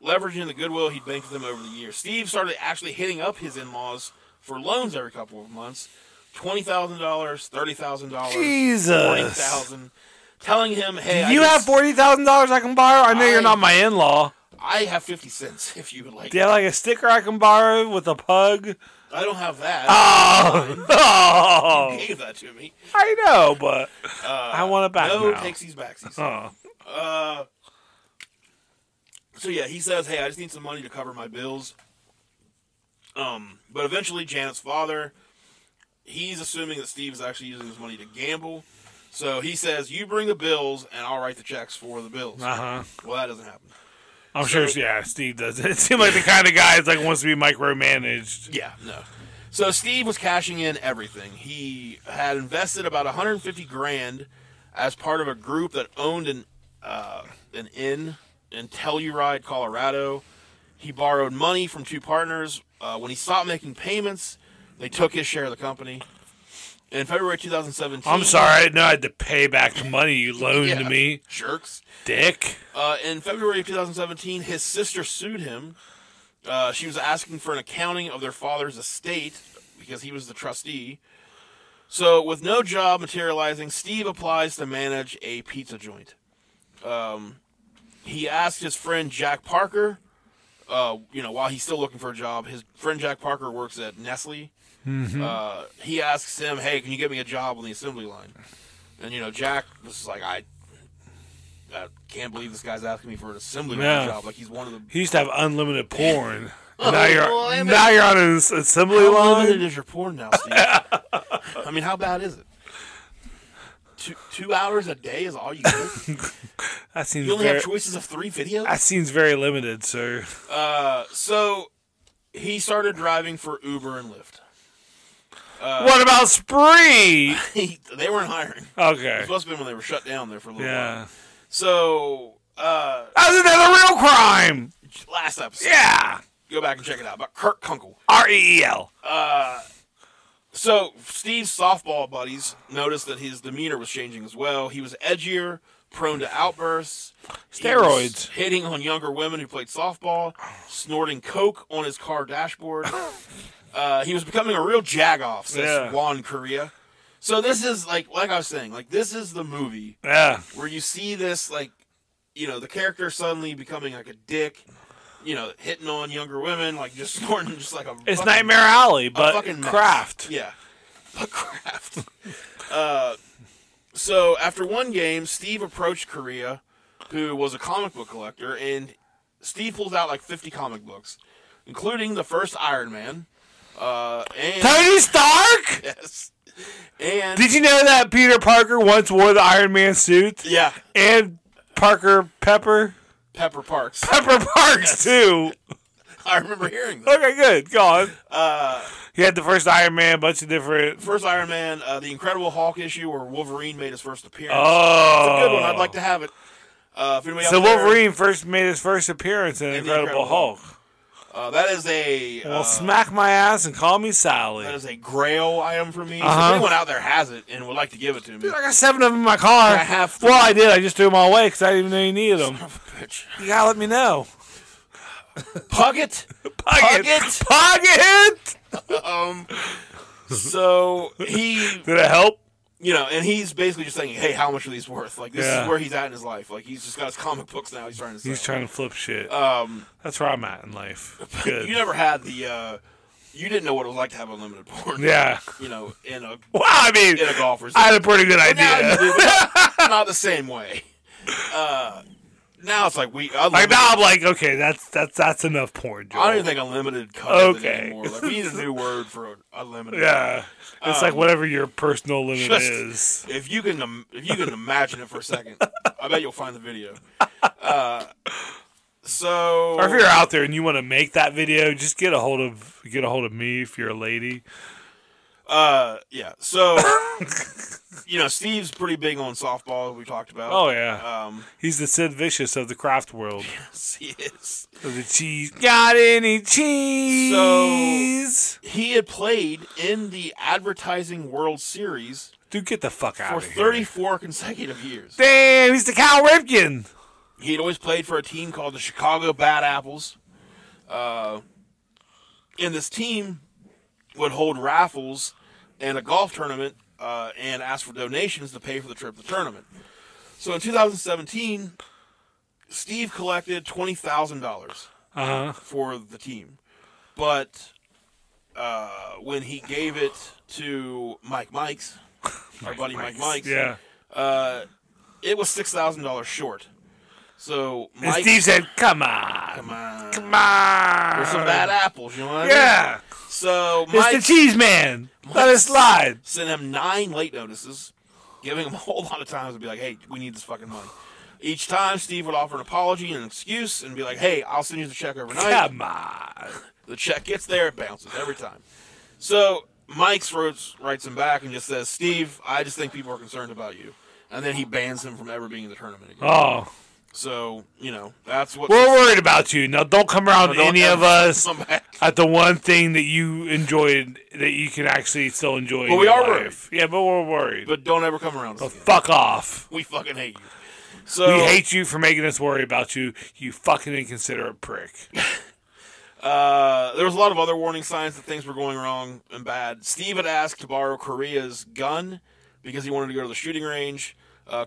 Leveraging the goodwill he'd banked with them over the years. Steve started actually hitting up his in-laws for loans every couple of months. $20,000, $30,000, Jesus. $40,000, telling him, "Hey, Do you have $40,000 I can borrow? I know you're not my in-law. I have 50 cents if you would like." Do you have like a sticker I can borrow with a pug? I don't have that. Oh, You gave that to me. I know, but I want it back no now. takesies backsies. Oh. So yeah, he says, "Hey, I just need some money to cover my bills." But eventually, Janet's father, he's assuming that Steve is actually using his money to gamble. So he says, "You bring the bills, and I'll write the checks for the bills." Well, that doesn't happen. I'm sure, yeah, Steve doesn't. It seems like the kind of guy that wants to be micromanaged. Yeah, no. So Steve was cashing in everything. He had invested about $150,000 as part of a group that owned an inn in Telluride, Colorado. He borrowed money from two partners. When he stopped making payments, they took his share of the company. In February 2017... I'm sorry, I didn't know I had to pay back the money you loaned to me. Jerks. Dick. In February of 2017, his sister sued him. She was asking for an accounting of their father's estate because he was the trustee. So, with no job materializing, Steve applies to manage a pizza joint. He asked his friend Jack Parker, while he's still looking for a job. His friend Jack Parker works at Nestle. He asks him, "Hey, can you get me a job on the assembly line?" And Jack was like, I can't believe this guy's asking me for an assembly line job. Like he's one of the. He used to have unlimited porn. Now you're on an assembly how line. How limited is your porn now, Steve? I mean, how bad is it? 2 hours a day is all you do? That seems. You only have choices of 3 videos. That seems very limited, sir. So he started driving for Uber and Lyft. What about Spree? They weren't hiring. Okay. It was supposed to be when they were shut down there for a little while. Yeah. So, that's another real crime. Last episode. Yeah. Go back and check it out. About Kurt Kunkel. REEL. So, Steve's softball buddies noticed that his demeanor was changing as well. He was edgier, prone to outbursts. Steroids. Hitting on younger women who played softball. Snorting coke on his car dashboard. He was becoming a real jagoff, says Juan Correa. So this is, like I was saying, this is the movie where you see this, the character suddenly becoming like a dick, hitting on younger women, just snorting just like a It's Nightmare Alley, but craft. Yeah, but craft. So after one game, Steve approached Correa, who was a comic book collector, and Steve pulls out 50 comic books. including the first Iron Man. And Tony Stark? yes. And Did you know that Peter Parker once wore the Iron Man suit? yeah, And Pepper Pepper Parks. Parks, too. I remember hearing that. Okay, good. Go on. He had the first Iron Man, a bunch of different... First Iron Man, the Incredible Hulk issue where Wolverine made his first appearance. Oh. It's a good one. I'd like to have it. If anybody So out there, Wolverine first made his first appearance in Incredible Hulk. That is a... Well, smack my ass and call me Sally. That is a grail item for me. So if anyone out there has it and would like to give it to me... Dude, I got 7 of them in my car. I have 3. Well, I did. I just threw them all away because I didn't even know you needed them. Son of a bitch. You gotta let me know. Puggett? So he... Did it help? You know, and he's basically just saying, hey, how much are these worth? Like, this is where he's at in his life. Like, he's just got his comic books now he's trying to sell. He's trying to flip shit. That's where I'm at in life. Good. You never had the... you didn't know what it was like to have unlimited porn. Yeah. You know, in a... Well, I mean, in a golfer's... I had a pretty good Now idea. you do, but not the same way. Now it's like Like now I'm like, okay, that's enough porn, Joel. I don't even think unlimited covers it Okay. anymore. Like, we need a new word for unlimited. Yeah. It's like whatever your personal limit just- is. If you can imagine it for a second, I bet you'll find the video. So Or if you're out there and you want to make that video, just get a hold of me if you're a lady. yeah. So you know, Steve's pretty big on softball. We talked about. Oh yeah. He's the Sid Vicious of the craft world. Yes, he is. Of the cheese. Got any cheese? He had played in the Advertising World Series Dude, get the fuck out for of here. 34 consecutive years. Damn, he's the Cal Ripken. He'd always played for a team called the Chicago Bad Apples. And this team would hold raffles and a golf tournament and ask for donations to pay for the trip to the tournament. So in 2017, Steve collected $20,000 for the team. But when he gave it to Mike's, our buddy Mike Mike's, Yeah. it was $6,000 short. So And Mike, Steve said, come on. come on. Come on. There's some bad apples, you know what I mean? Yeah. So It's Mike the cheese man. Let it slide. sent him 9 late notices, giving him a whole lot of times to be like, hey, we need this fucking money. Each time, Steve would offer an apology and an excuse and be like, hey, I'll send you the check overnight. Come on. The check gets there, it bounces every time. So Mike writes him back and just says, Steve, I just think people are concerned about you. And then he bans him from ever being in the tournament again. Oh. So, you know, that's what... We're worried about you. Now, don't come around Don't any of ever us come back. at the one thing that you enjoyed that you can actually still enjoy. But in we your are life. Yeah, but we're worried. But don't ever come around us again. Fuck off. We fucking hate you. So We hate you for making us worry about you, you fucking inconsiderate prick. There was a lot of other warning signs that things were going wrong and bad. Steve had asked to borrow Correa's gun because he wanted to go to the shooting range.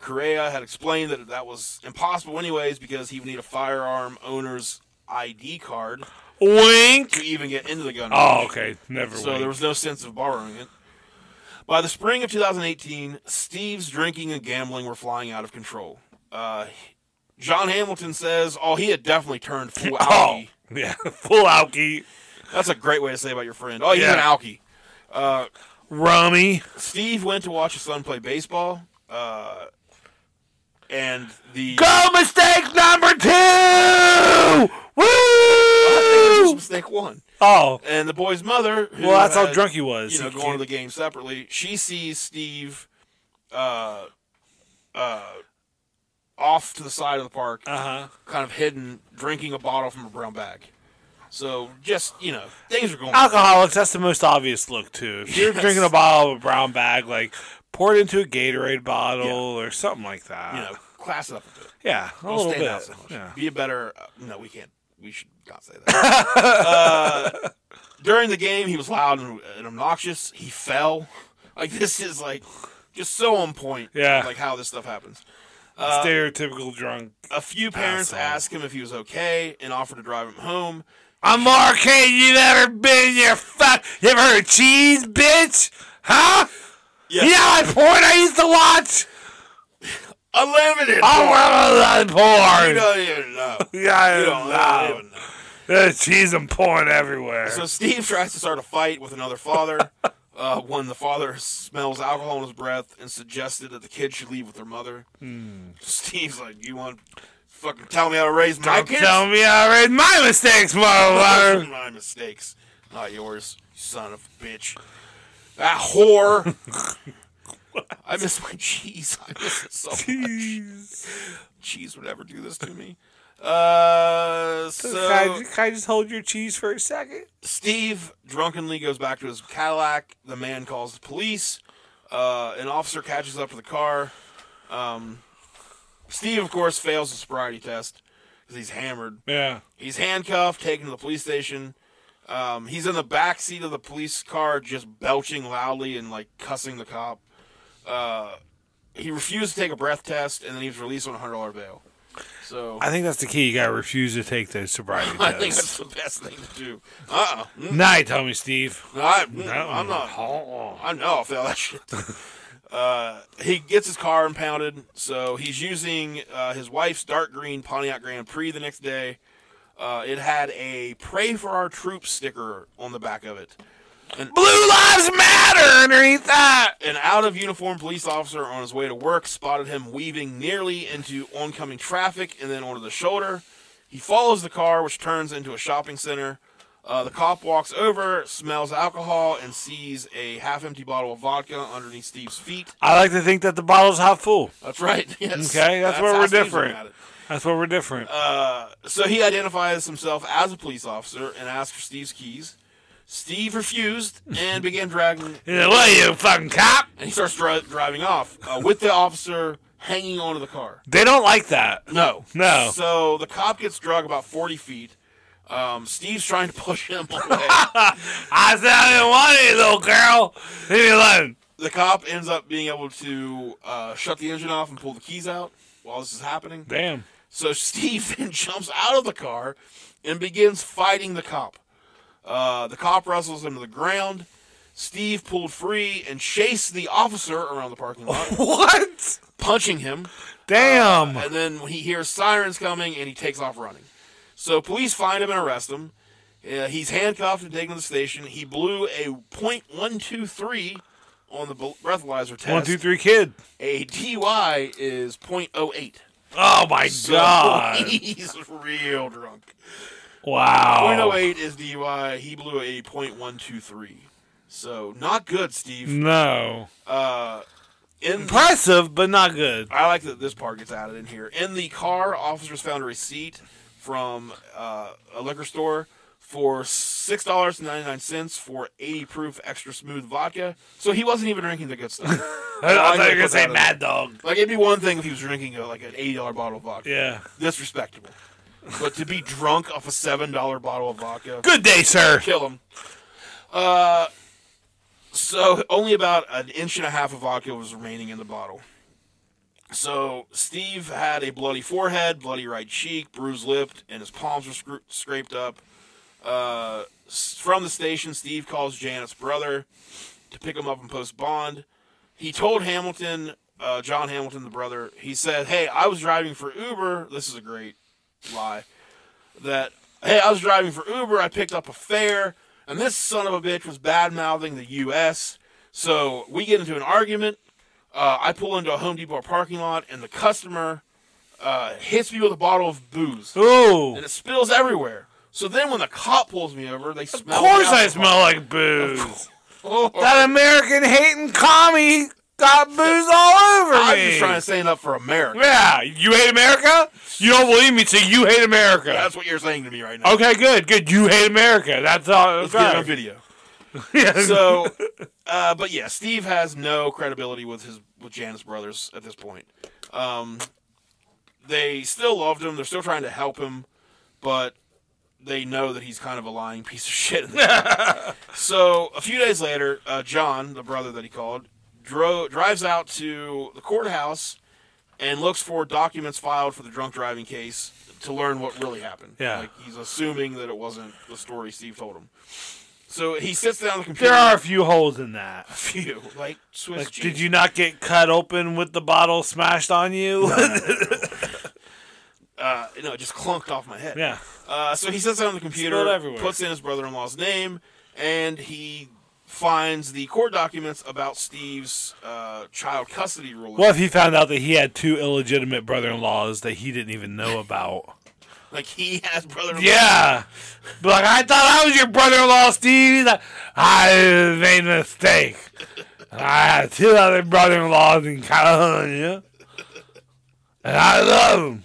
Correa had explained that that was impossible anyways because he would need a firearm owner's ID card Wink. to even get into the gun Oh, range. okay. Never So wink. there was no sense of borrowing it. By the spring of 2018, Steve's drinking and gambling were flying out of control. John Hamilton says, he had definitely turned full alky. Yeah. Full alky. That's a great way to say about your friend. Oh, he's Yeah. an alky. Rummy. Steve went to watch his son play baseball, and the... Go mistake number 2! Woo! I think this was mistake 1. Oh. And the boy's mother, who Well, that's how had, drunk he was. You know, He going to can't- the game separately, she sees Steve off to the side of the park, kind of hidden, drinking a bottle from a brown bag. So, just, you know, things are going on. Alcoholics, that's the most obvious look, too. If you're drinking a bottle of a brown bag, like, pour it into a Gatorade bottle or something like that. You know, class it up a bit. Yeah, a Don't little stand bit. out so much. Yeah. Be a better... no, we can't. We should not say that. During the game, he was loud and obnoxious. He fell. Like, this is, like, just so on point. Yeah. Like, how this stuff happens. Stereotypical drunk. A few parents Asshole. asked him if he was okay and offered to drive him home. I'm more arcade you ever been, you fuck. You ever heard of cheese, bitch? Huh? Yeah. You know what porn I used to watch? Unlimited Oh, well, porn. You don't even know. Yeah, You don't even know. There's cheese and pouring everywhere. So Steve tries to start a fight with another father when the father smells alcohol in his breath and suggested that the kid should leave with their mother. Steve's like, you want to fucking tell me how to raise my kids? Tell me how to raise my mistakes, motherfucker. My mistakes, not yours, you son of a bitch. That whore. I miss my cheese. I miss it so much. Cheese would never do this to me. Can I just hold your cheese for a second? Steve drunkenly goes back to his Cadillac. The man calls the police. An officer catches up to the car. Steve, of course, fails the sobriety test because he's hammered. Yeah. He's handcuffed, taken to the police station. He's in the back seat of the police car just belching loudly and, like, cussing the cop. He refused to take a breath test, and then he was released on a $100 bail. So I think that's the key. You gotta refuse to take the sobriety test. I think that's the best thing to do. Nah, you tell me, Steve. I'm not. I know I'll fail that shit. He gets his car impounded, so he's using his wife's dark green Pontiac Grand Prix the next day. It had a "Pray for Our Troops" sticker on the back of it. And Blue Lives Matter underneath that! An out-of-uniform police officer on his way to work spotted him weaving nearly into oncoming traffic and then onto the shoulder. He follows the car, which turns into a shopping center. The cop walks over, smells alcohol, and sees a half-empty bottle of vodka underneath Steve's feet. I like to think that the bottle's half full. That's right, yes. Okay, that's where we're different. That's where we're different. So he identifies himself as a police officer and asks for Steve's keys. Steve refused and began dragging. What, you fucking cop? And he starts driving off with the officer hanging onto the car. They don't like that. No. No. So the cop gets dragged about 40 feet. Steve's trying to push him away. I said I didn't want it, little girl. Leave me alone. The cop ends up being able to shut the engine off and pull the keys out while this is happening. Damn. So Steve then jumps out of the car and begins fighting the cop. The cop wrestles him to the ground. Steve pulled free and chased the officer around the parking lot. What? Punching him. Damn. And then he hears sirens coming and he takes off running. So police find him and arrest him. He's handcuffed and taken to the station. He blew a .123 on the breathalyzer test. 123 kid. A DUI is .08. Oh my God. He's real drunk. Wow. .08 is DUI. He blew a .123. So, not good, Steve. No. Impressive, but not good. I like that this part gets added in here. In the car, officers found a receipt from a liquor store for $6.99 for 80 proof extra smooth vodka. So he wasn't even drinking the good stuff. I thought you were going to say Mad Dog. Like, it'd be one thing if he was drinking like an $80 bottle of vodka. Yeah. Disrespectable. But to be drunk off a $7 bottle of vodka. Good day, sir. Kill him. So only about an inch and a half of vodka was remaining in the bottle. So Steve had a bloody forehead, bloody right cheek, bruised lip, and his palms were scraped up. From the station, Steve calls Janet's brother to pick him up and post bond. He told Hamilton, John Hamilton, the brother, he said, "Hey, I was driving for Uber." This is a great lie. Hey, I was driving for Uber. I picked up a fare, and this son of a bitch was bad-mouthing the U.S. So we get into an argument. I pull into a Home Depot parking lot, and the customer hits me with a bottle of booze. Ooh. And it spills everywhere. So then when the cop pulls me over, they smell. Of course I smell like booze. That American-hating commie got booze all over me. I'm just trying to stand up for America. Yeah. You hate America? You don't believe me, so you hate America. That's what you're saying to me right now. Okay, good. You hate America. That's all. Let's get it on video. Yeah. So, but yeah, Steve has no credibility with Janet's brothers at this point. They still loved him. They're still trying to help him, but they know that he's kind of a lying piece of shit. So a few days later, John, the brother that he called, drives out to the courthouse and looks for documents filed for the drunk driving case to learn what really happened. Yeah. Like, he's assuming that it wasn't the story Steve told him. So he sits down at the computer. There are a few holes in that. A few. Like Swiss cheese. Did you not get cut open with the bottle smashed on you? No. it just clunked off my head. Yeah. So he sits down on the Spilled computer, everywhere. puts in his brother-in-law's name, and he finds the court documents about Steve's child custody ruling. What if he found out that he had 2 illegitimate brother-in-laws that he didn't even know about? Like, he has brother-in-law. Yeah. But like, I thought I was your brother-in-law, Steve. He's like, I made a mistake. I have 2 other brother-in-laws in California. And I love them.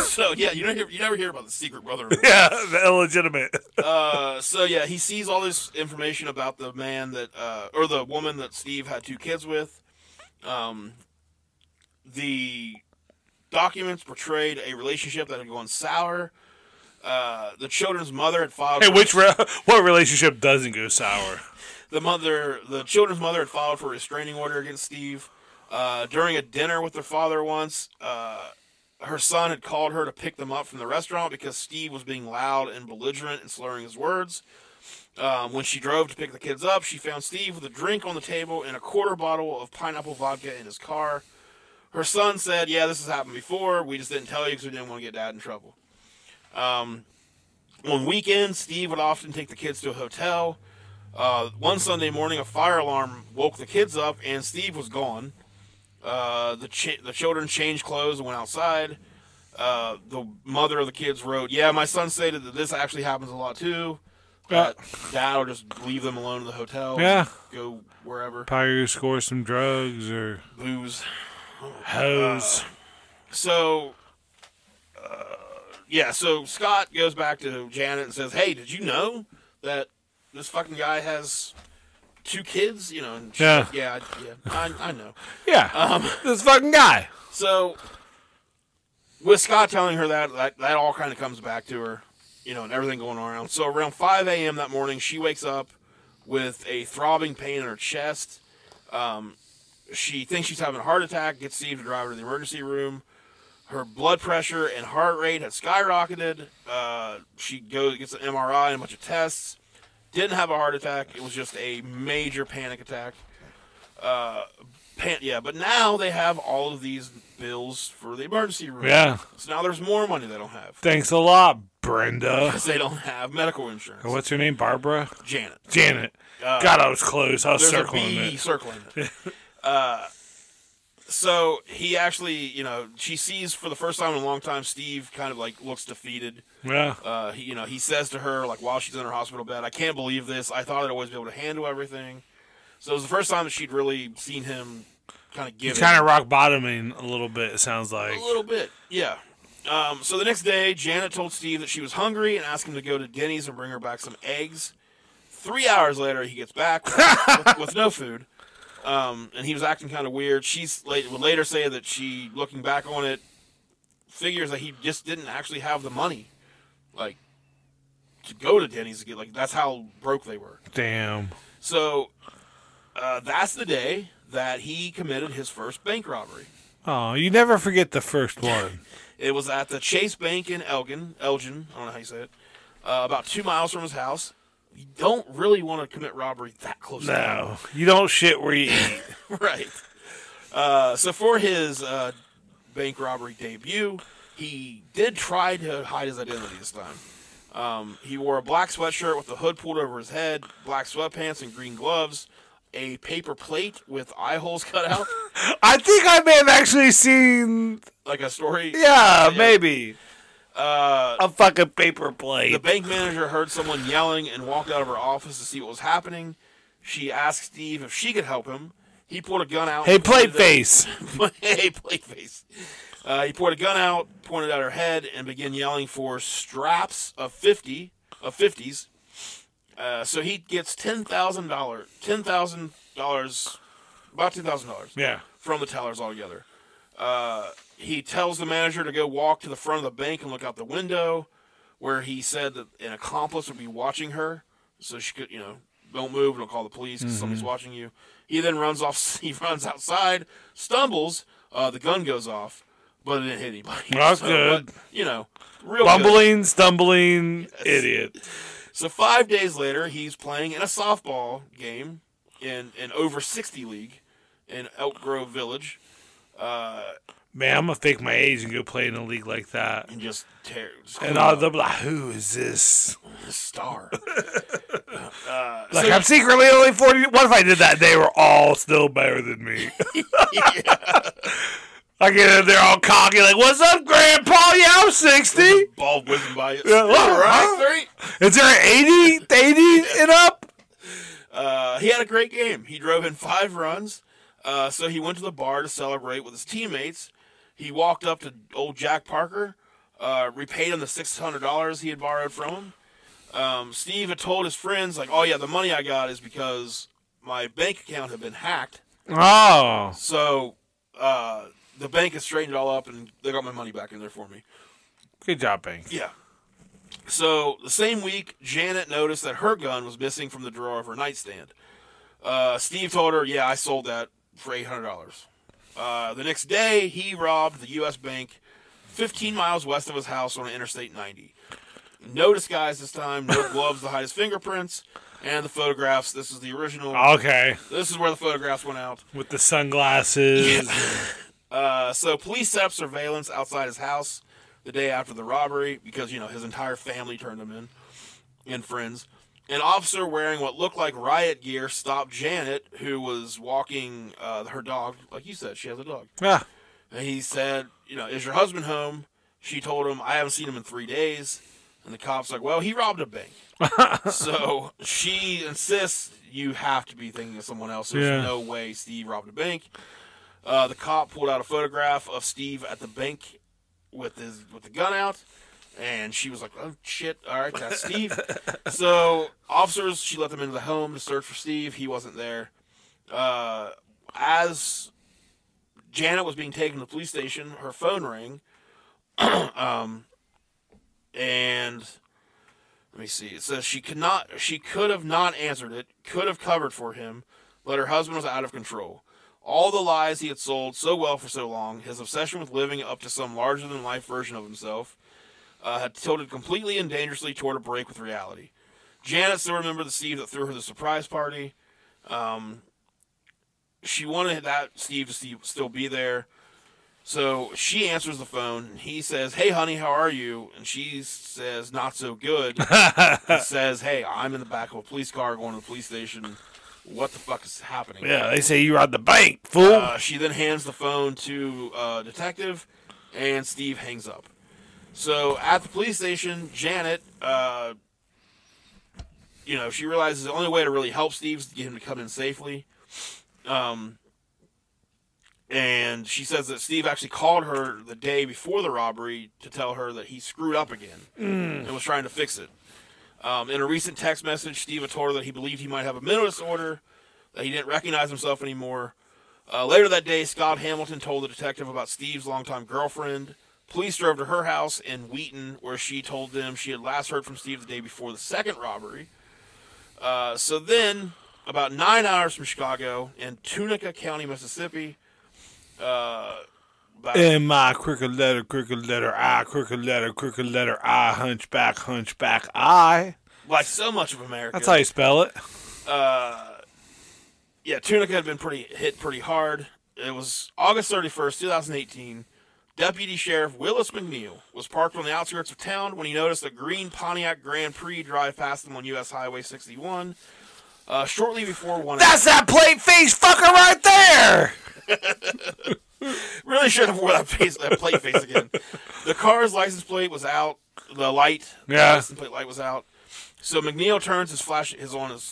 So, yeah, you never hear about the secret brother-in-law. Yeah, the illegitimate. So, yeah, he sees all this information about the man that, or the woman that Steve had 2 kids with. The documents portrayed a relationship that had gone sour. The children's mother had filed... Hey, what relationship doesn't go sour? The children's mother had filed for a restraining order against Steve. During a dinner with their father once, her son had called her to pick them up from the restaurant because Steve was being loud and belligerent and slurring his words. When she drove to pick the kids up, she found Steve with a drink on the table and a quarter bottle of pineapple vodka in his car. Her son said, yeah, this has happened before. We just didn't tell you because we didn't want to get Dad in trouble. On weekends, Steve would often take the kids to a hotel. One Sunday morning, a fire alarm woke the kids up, and Steve was gone. The children changed clothes and went outside. The mother of the kids wrote, yeah, my son stated that this actually happens a lot too. Dad will just leave them alone in the hotel. Yeah. Go wherever. Probably score some drugs or Booze. hose. So Scott goes back to Janet and says, hey, did you know that this fucking guy has 2 kids? You know, and she's Yeah. like, yeah, I know. Yeah. This fucking guy. So, with Scott telling her that all kind of comes back to her, and everything going on around. So, around 5 a.m. that morning, she wakes up with a throbbing pain in her chest. She thinks she's having a heart attack, gets Steve to drive her to the emergency room. Her blood pressure and heart rate had skyrocketed. She gets an MRI and a bunch of tests. Didn't have a heart attack. It was just a major panic attack. But now they have all of these bills for the emergency room. Yeah. So now there's more money they don't have. Thanks a lot, Brenda. Because they don't have medical insurance. What's her name? Barbara? Janet. God, I was close. I was There's circling a B it. circling it. So he actually, she sees for the first time in a long time, Steve kind of like looks defeated. Yeah. He says to her, like, while she's in her hospital bed, I can't believe this. I thought I'd always be able to handle everything. So it was the first time that she'd really seen him kind of give He's kind of rock bottoming a little bit, it sounds like. a little bit, yeah. So the next day, Janet told Steve that she was hungry and asked him to go to Denny's and bring her back some eggs. 3 hours later, he gets back with no food. And he was acting kind of weird. Would later say that she, looking back on it, figures that he just didn't actually have the money, like, to go to Denny's to get, like, that's how broke they were. Damn. So, that's the day that he committed his first bank robbery. Oh, you never forget the first one. It was at the Chase Bank in Elgin, I don't know how you say it, about 2 miles from his house. You don't really want to commit robbery that close to home. No, you don't shit where you eat. Right. So for his bank robbery debut, he did try to hide his identity this time. He wore a black sweatshirt with the hood pulled over his head, black sweatpants and green gloves, a paper plate with eye holes cut out. I think I may have actually seen... Like a story? Yeah, maybe. A fucking paper plate. The bank manager heard someone yelling and walked out of her office to see what was happening. She asked Steve if she could help him. He pulled a gun out. Hey, plate face. Hey, plate face. He pulled a gun out, pointed at her head, and began yelling for straps of 50s. So he gets $10,000, about $10,000. Yeah. From the tellers altogether. He tells the manager to go walk to the front of the bank and look out the window, where he said that an accomplice would be watching her, so she could, don't move, don't call the police because somebody's watching you. He then runs off. He runs outside, stumbles. The gun goes off, but it didn't hit anybody. That's good. But, real Bumbling, good. stumbling, idiot. So 5 days later, he's playing in a softball game in an over 60 league in Elk Grove Village. Man, I'm gonna fake my age and go play in a league like that. and just tear. And they'll be like, "Who is this?" Star. Like, I'm secretly only 40. What if I did that? They were all still better than me. I get in there all cocky, like, "What's up, Grandpa? Yeah, I'm 60. Ball whizzing by you. Yeah, All right, Is there an 80 and up? He had a great game. He drove in 5 runs. So he went to the bar to celebrate with his teammates. He walked up to old Jack Parker, repaid him the $600 he had borrowed from him. Steve had told his friends, like, "Oh, yeah, the money I got is because my bank account had been hacked. Oh. So the bank has straightened it all up, and they got my money back in there for me." Good job, Bank. Yeah. So the same week, Janet noticed that her gun was missing from the drawer of her nightstand. Steve told her, "Yeah, I sold that for $800. The next day, he robbed the U.S. Bank 15 miles west of his house on Interstate 90. No disguise this time, no gloves to hide his fingerprints, and the photographs. This is the original. Okay. This is where the photographs went out. With the sunglasses. So police set up surveillance outside his house the day after the robbery because, his entire family turned him in and friends. An officer wearing what looked like riot gear stopped Janet, who was walking her dog. Like you said, she has a dog. Yeah. And he said, "Is your husband home?" She told him, "I haven't seen him in 3 days." And the cop's like, "Well, he robbed a bank." So she insists you have to be thinking of someone else. There's no way Steve robbed a bank. The cop pulled out a photograph of Steve at the bank with the gun out. And she was like, "Oh, shit. All right, that's Steve." So officers, she let them into the home to search for Steve. He wasn't there. As Janet was being taken to the police station, her phone rang. And let me see. It says she could have not answered it, could have covered for him, but her husband was out of control. All the lies he had sold so well for so long, his obsession with living up to some larger-than-life version of himself, had tilted completely and dangerously toward a break with reality. Janet still remembered the Steve that threw her the surprise party. She wanted that Steve to still be there. So she answers the phone, and he says, "Hey, honey, how are you?" And she says, "Not so good." He says, "Hey, I'm in the back of a police car going to the police station. What the fuck is happening?" Yeah, they say you robbed the bank, fool. She then hands the phone to a detective, and Steve hangs up. So at the police station, Janet, she realizes the only way to really help Steve is to get him to come in safely. And she says that Steve actually called her the day before the robbery to tell her that he screwed up again and was trying to fix it. In a recent text message, Steve had told her that he believed he might have a mental disorder, that he didn't recognize himself anymore. Later that day, Scott Hamilton told the detective about Steve's longtime girlfriend. Police drove to her house in Wheaton, where she told them she had last heard from Steve the day before the second robbery. So then, about 9 hours from Chicago, in Tunica County, Mississippi, in my crooked letter, I, crooked letter, I, hunchback, I. Like so much of America. That's how you spell it. Tunica had been hit pretty hard. It was August 31st, 2018. Deputy Sheriff Willis McNeil was parked on the outskirts of town when he noticed a green Pontiac Grand Prix drive past him on U.S. Highway 61. Shortly before 1 That's that plate face fucker right there! Really should have wore that plate face again. The car's license plate was out. The license plate light was out. So McNeil turns his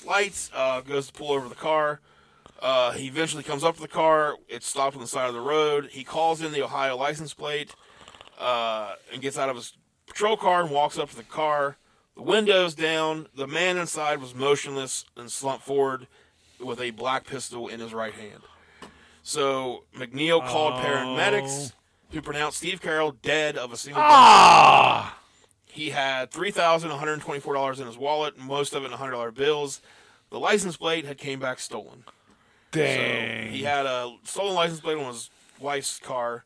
lights, goes to pull over the car. He eventually comes up to the car. It's stopped on the side of the road. He calls in the Ohio license plate and gets out of his patrol car and walks up to the car. The window's down. The man inside was motionless and slumped forward with a black pistol in his right hand. So McNeil called paramedics who pronounced Steve Carroll dead of a single bullet. He had $3,124 in his wallet, most of it in $100 bills. The license plate had came back stolen. Dang. So he had a stolen license plate on his wife's car.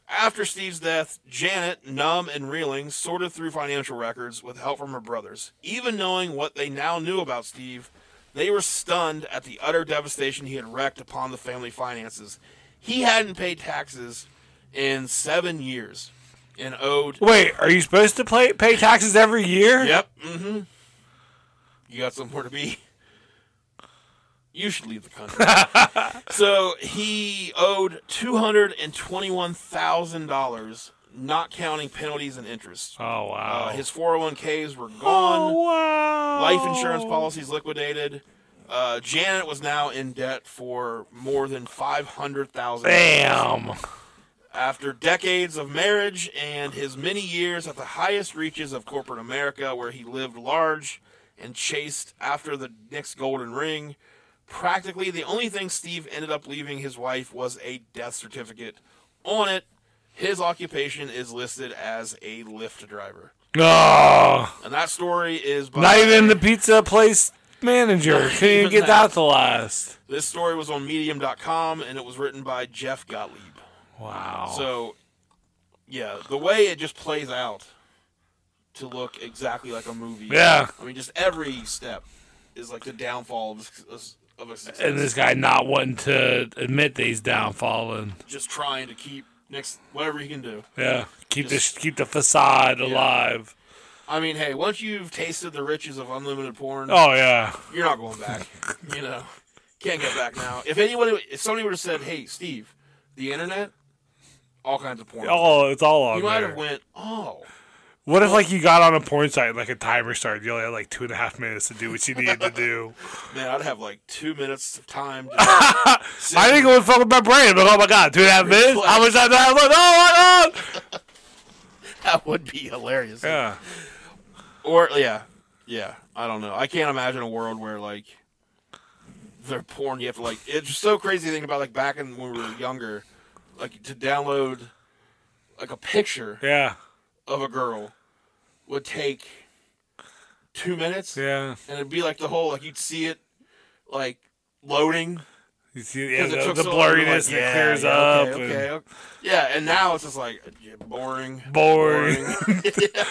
After Steve's death, Janet, numb and reeling, sorted through financial records with help from her brothers. Even knowing what they now knew about Steve, they were stunned at the utter devastation he had wreaked upon the family finances. He hadn't paid taxes in 7 years and owed... Wait, are you supposed to pay taxes every year? Yep. Mm-hmm. You got somewhere to be? You should leave the country. So he owed $221,000, not counting penalties and interest. Oh, wow. His 401ks were gone. Oh, wow. Life insurance policies liquidated. Janet was now in debt for more than $500,000. Damn. After decades of marriage and his many years at the highest reaches of corporate America, where he lived large and chased after the next golden ring, practically the only thing Steve ended up leaving his wife was a death certificate. On it, his occupation is listed as a Lyft driver. Oh. And that story is by... Not even the pizza place manager. Couldn't even get that to last. This story was on Medium.com, and it was written by Jeff Gottlieb. Wow. So, yeah, the way it just plays out to look exactly like a movie. Yeah. I mean, just every step is like the downfall of a success. And this guy not wanting to admit that he's downfallen. Just trying to keep whatever he can do. Yeah. Keep the facade alive. I mean, hey, once you've tasted the riches of unlimited porn, Oh, yeah. you're not going back. Can't get back now. If somebody would have said, "Hey, Steve, the internet, all kinds of porn," Oh, it's all on you there. might have went, "Oh." What if, like, you got on a porn site and, like, a timer started? You only had, like, 2.5 minutes to do what you needed to do. Man, I'd have, like, 2 minutes of time. I think it would fuck with my brain, but oh, my God, 2.5 minutes? How much time do I have left? Oh, my God! That would be hilarious. Yeah. Or, yeah, I don't know. I can't imagine a world where, like, their porn, you have to, like, it's just so crazy to think about, like, back when we were younger, like, to download, like, a picture of a girl would take 2 minutes. Yeah. And it'd be, like, the whole, like, you'd see it, like, loading. You see The the blurriness that clears up. Okay. Yeah, and now it's just, like, boring. Boring. Yeah.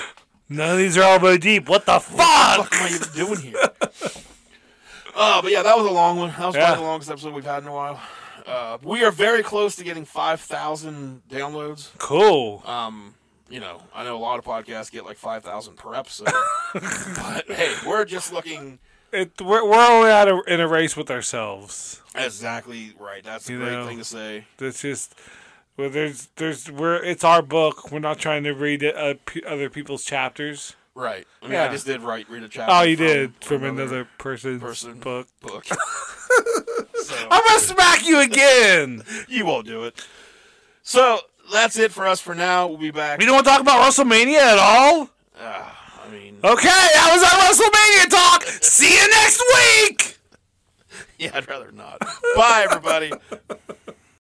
None of these are all very deep. What the fuck? What the fuck am I even doing here? But yeah, that was a long one. That was probably the longest episode we've had in a while. We are very close to getting 5,000 downloads. Cool. I know a lot of podcasts get like 5,000 per episode. But hey, we're just looking. We're only in a race with ourselves. Exactly right. That's a great thing to say. It's just. Well, it's our book. We're not trying to read other people's chapters. Right. I mean, I just did read a chapter. Oh, you did from another person's book. So, I'm gonna smack you again. You won't do it. So that's it for us for now. We'll be back. You don't want to talk about WrestleMania at all? I mean, okay, that was our WrestleMania talk. See you next week. Yeah, I'd rather not. Bye, everybody.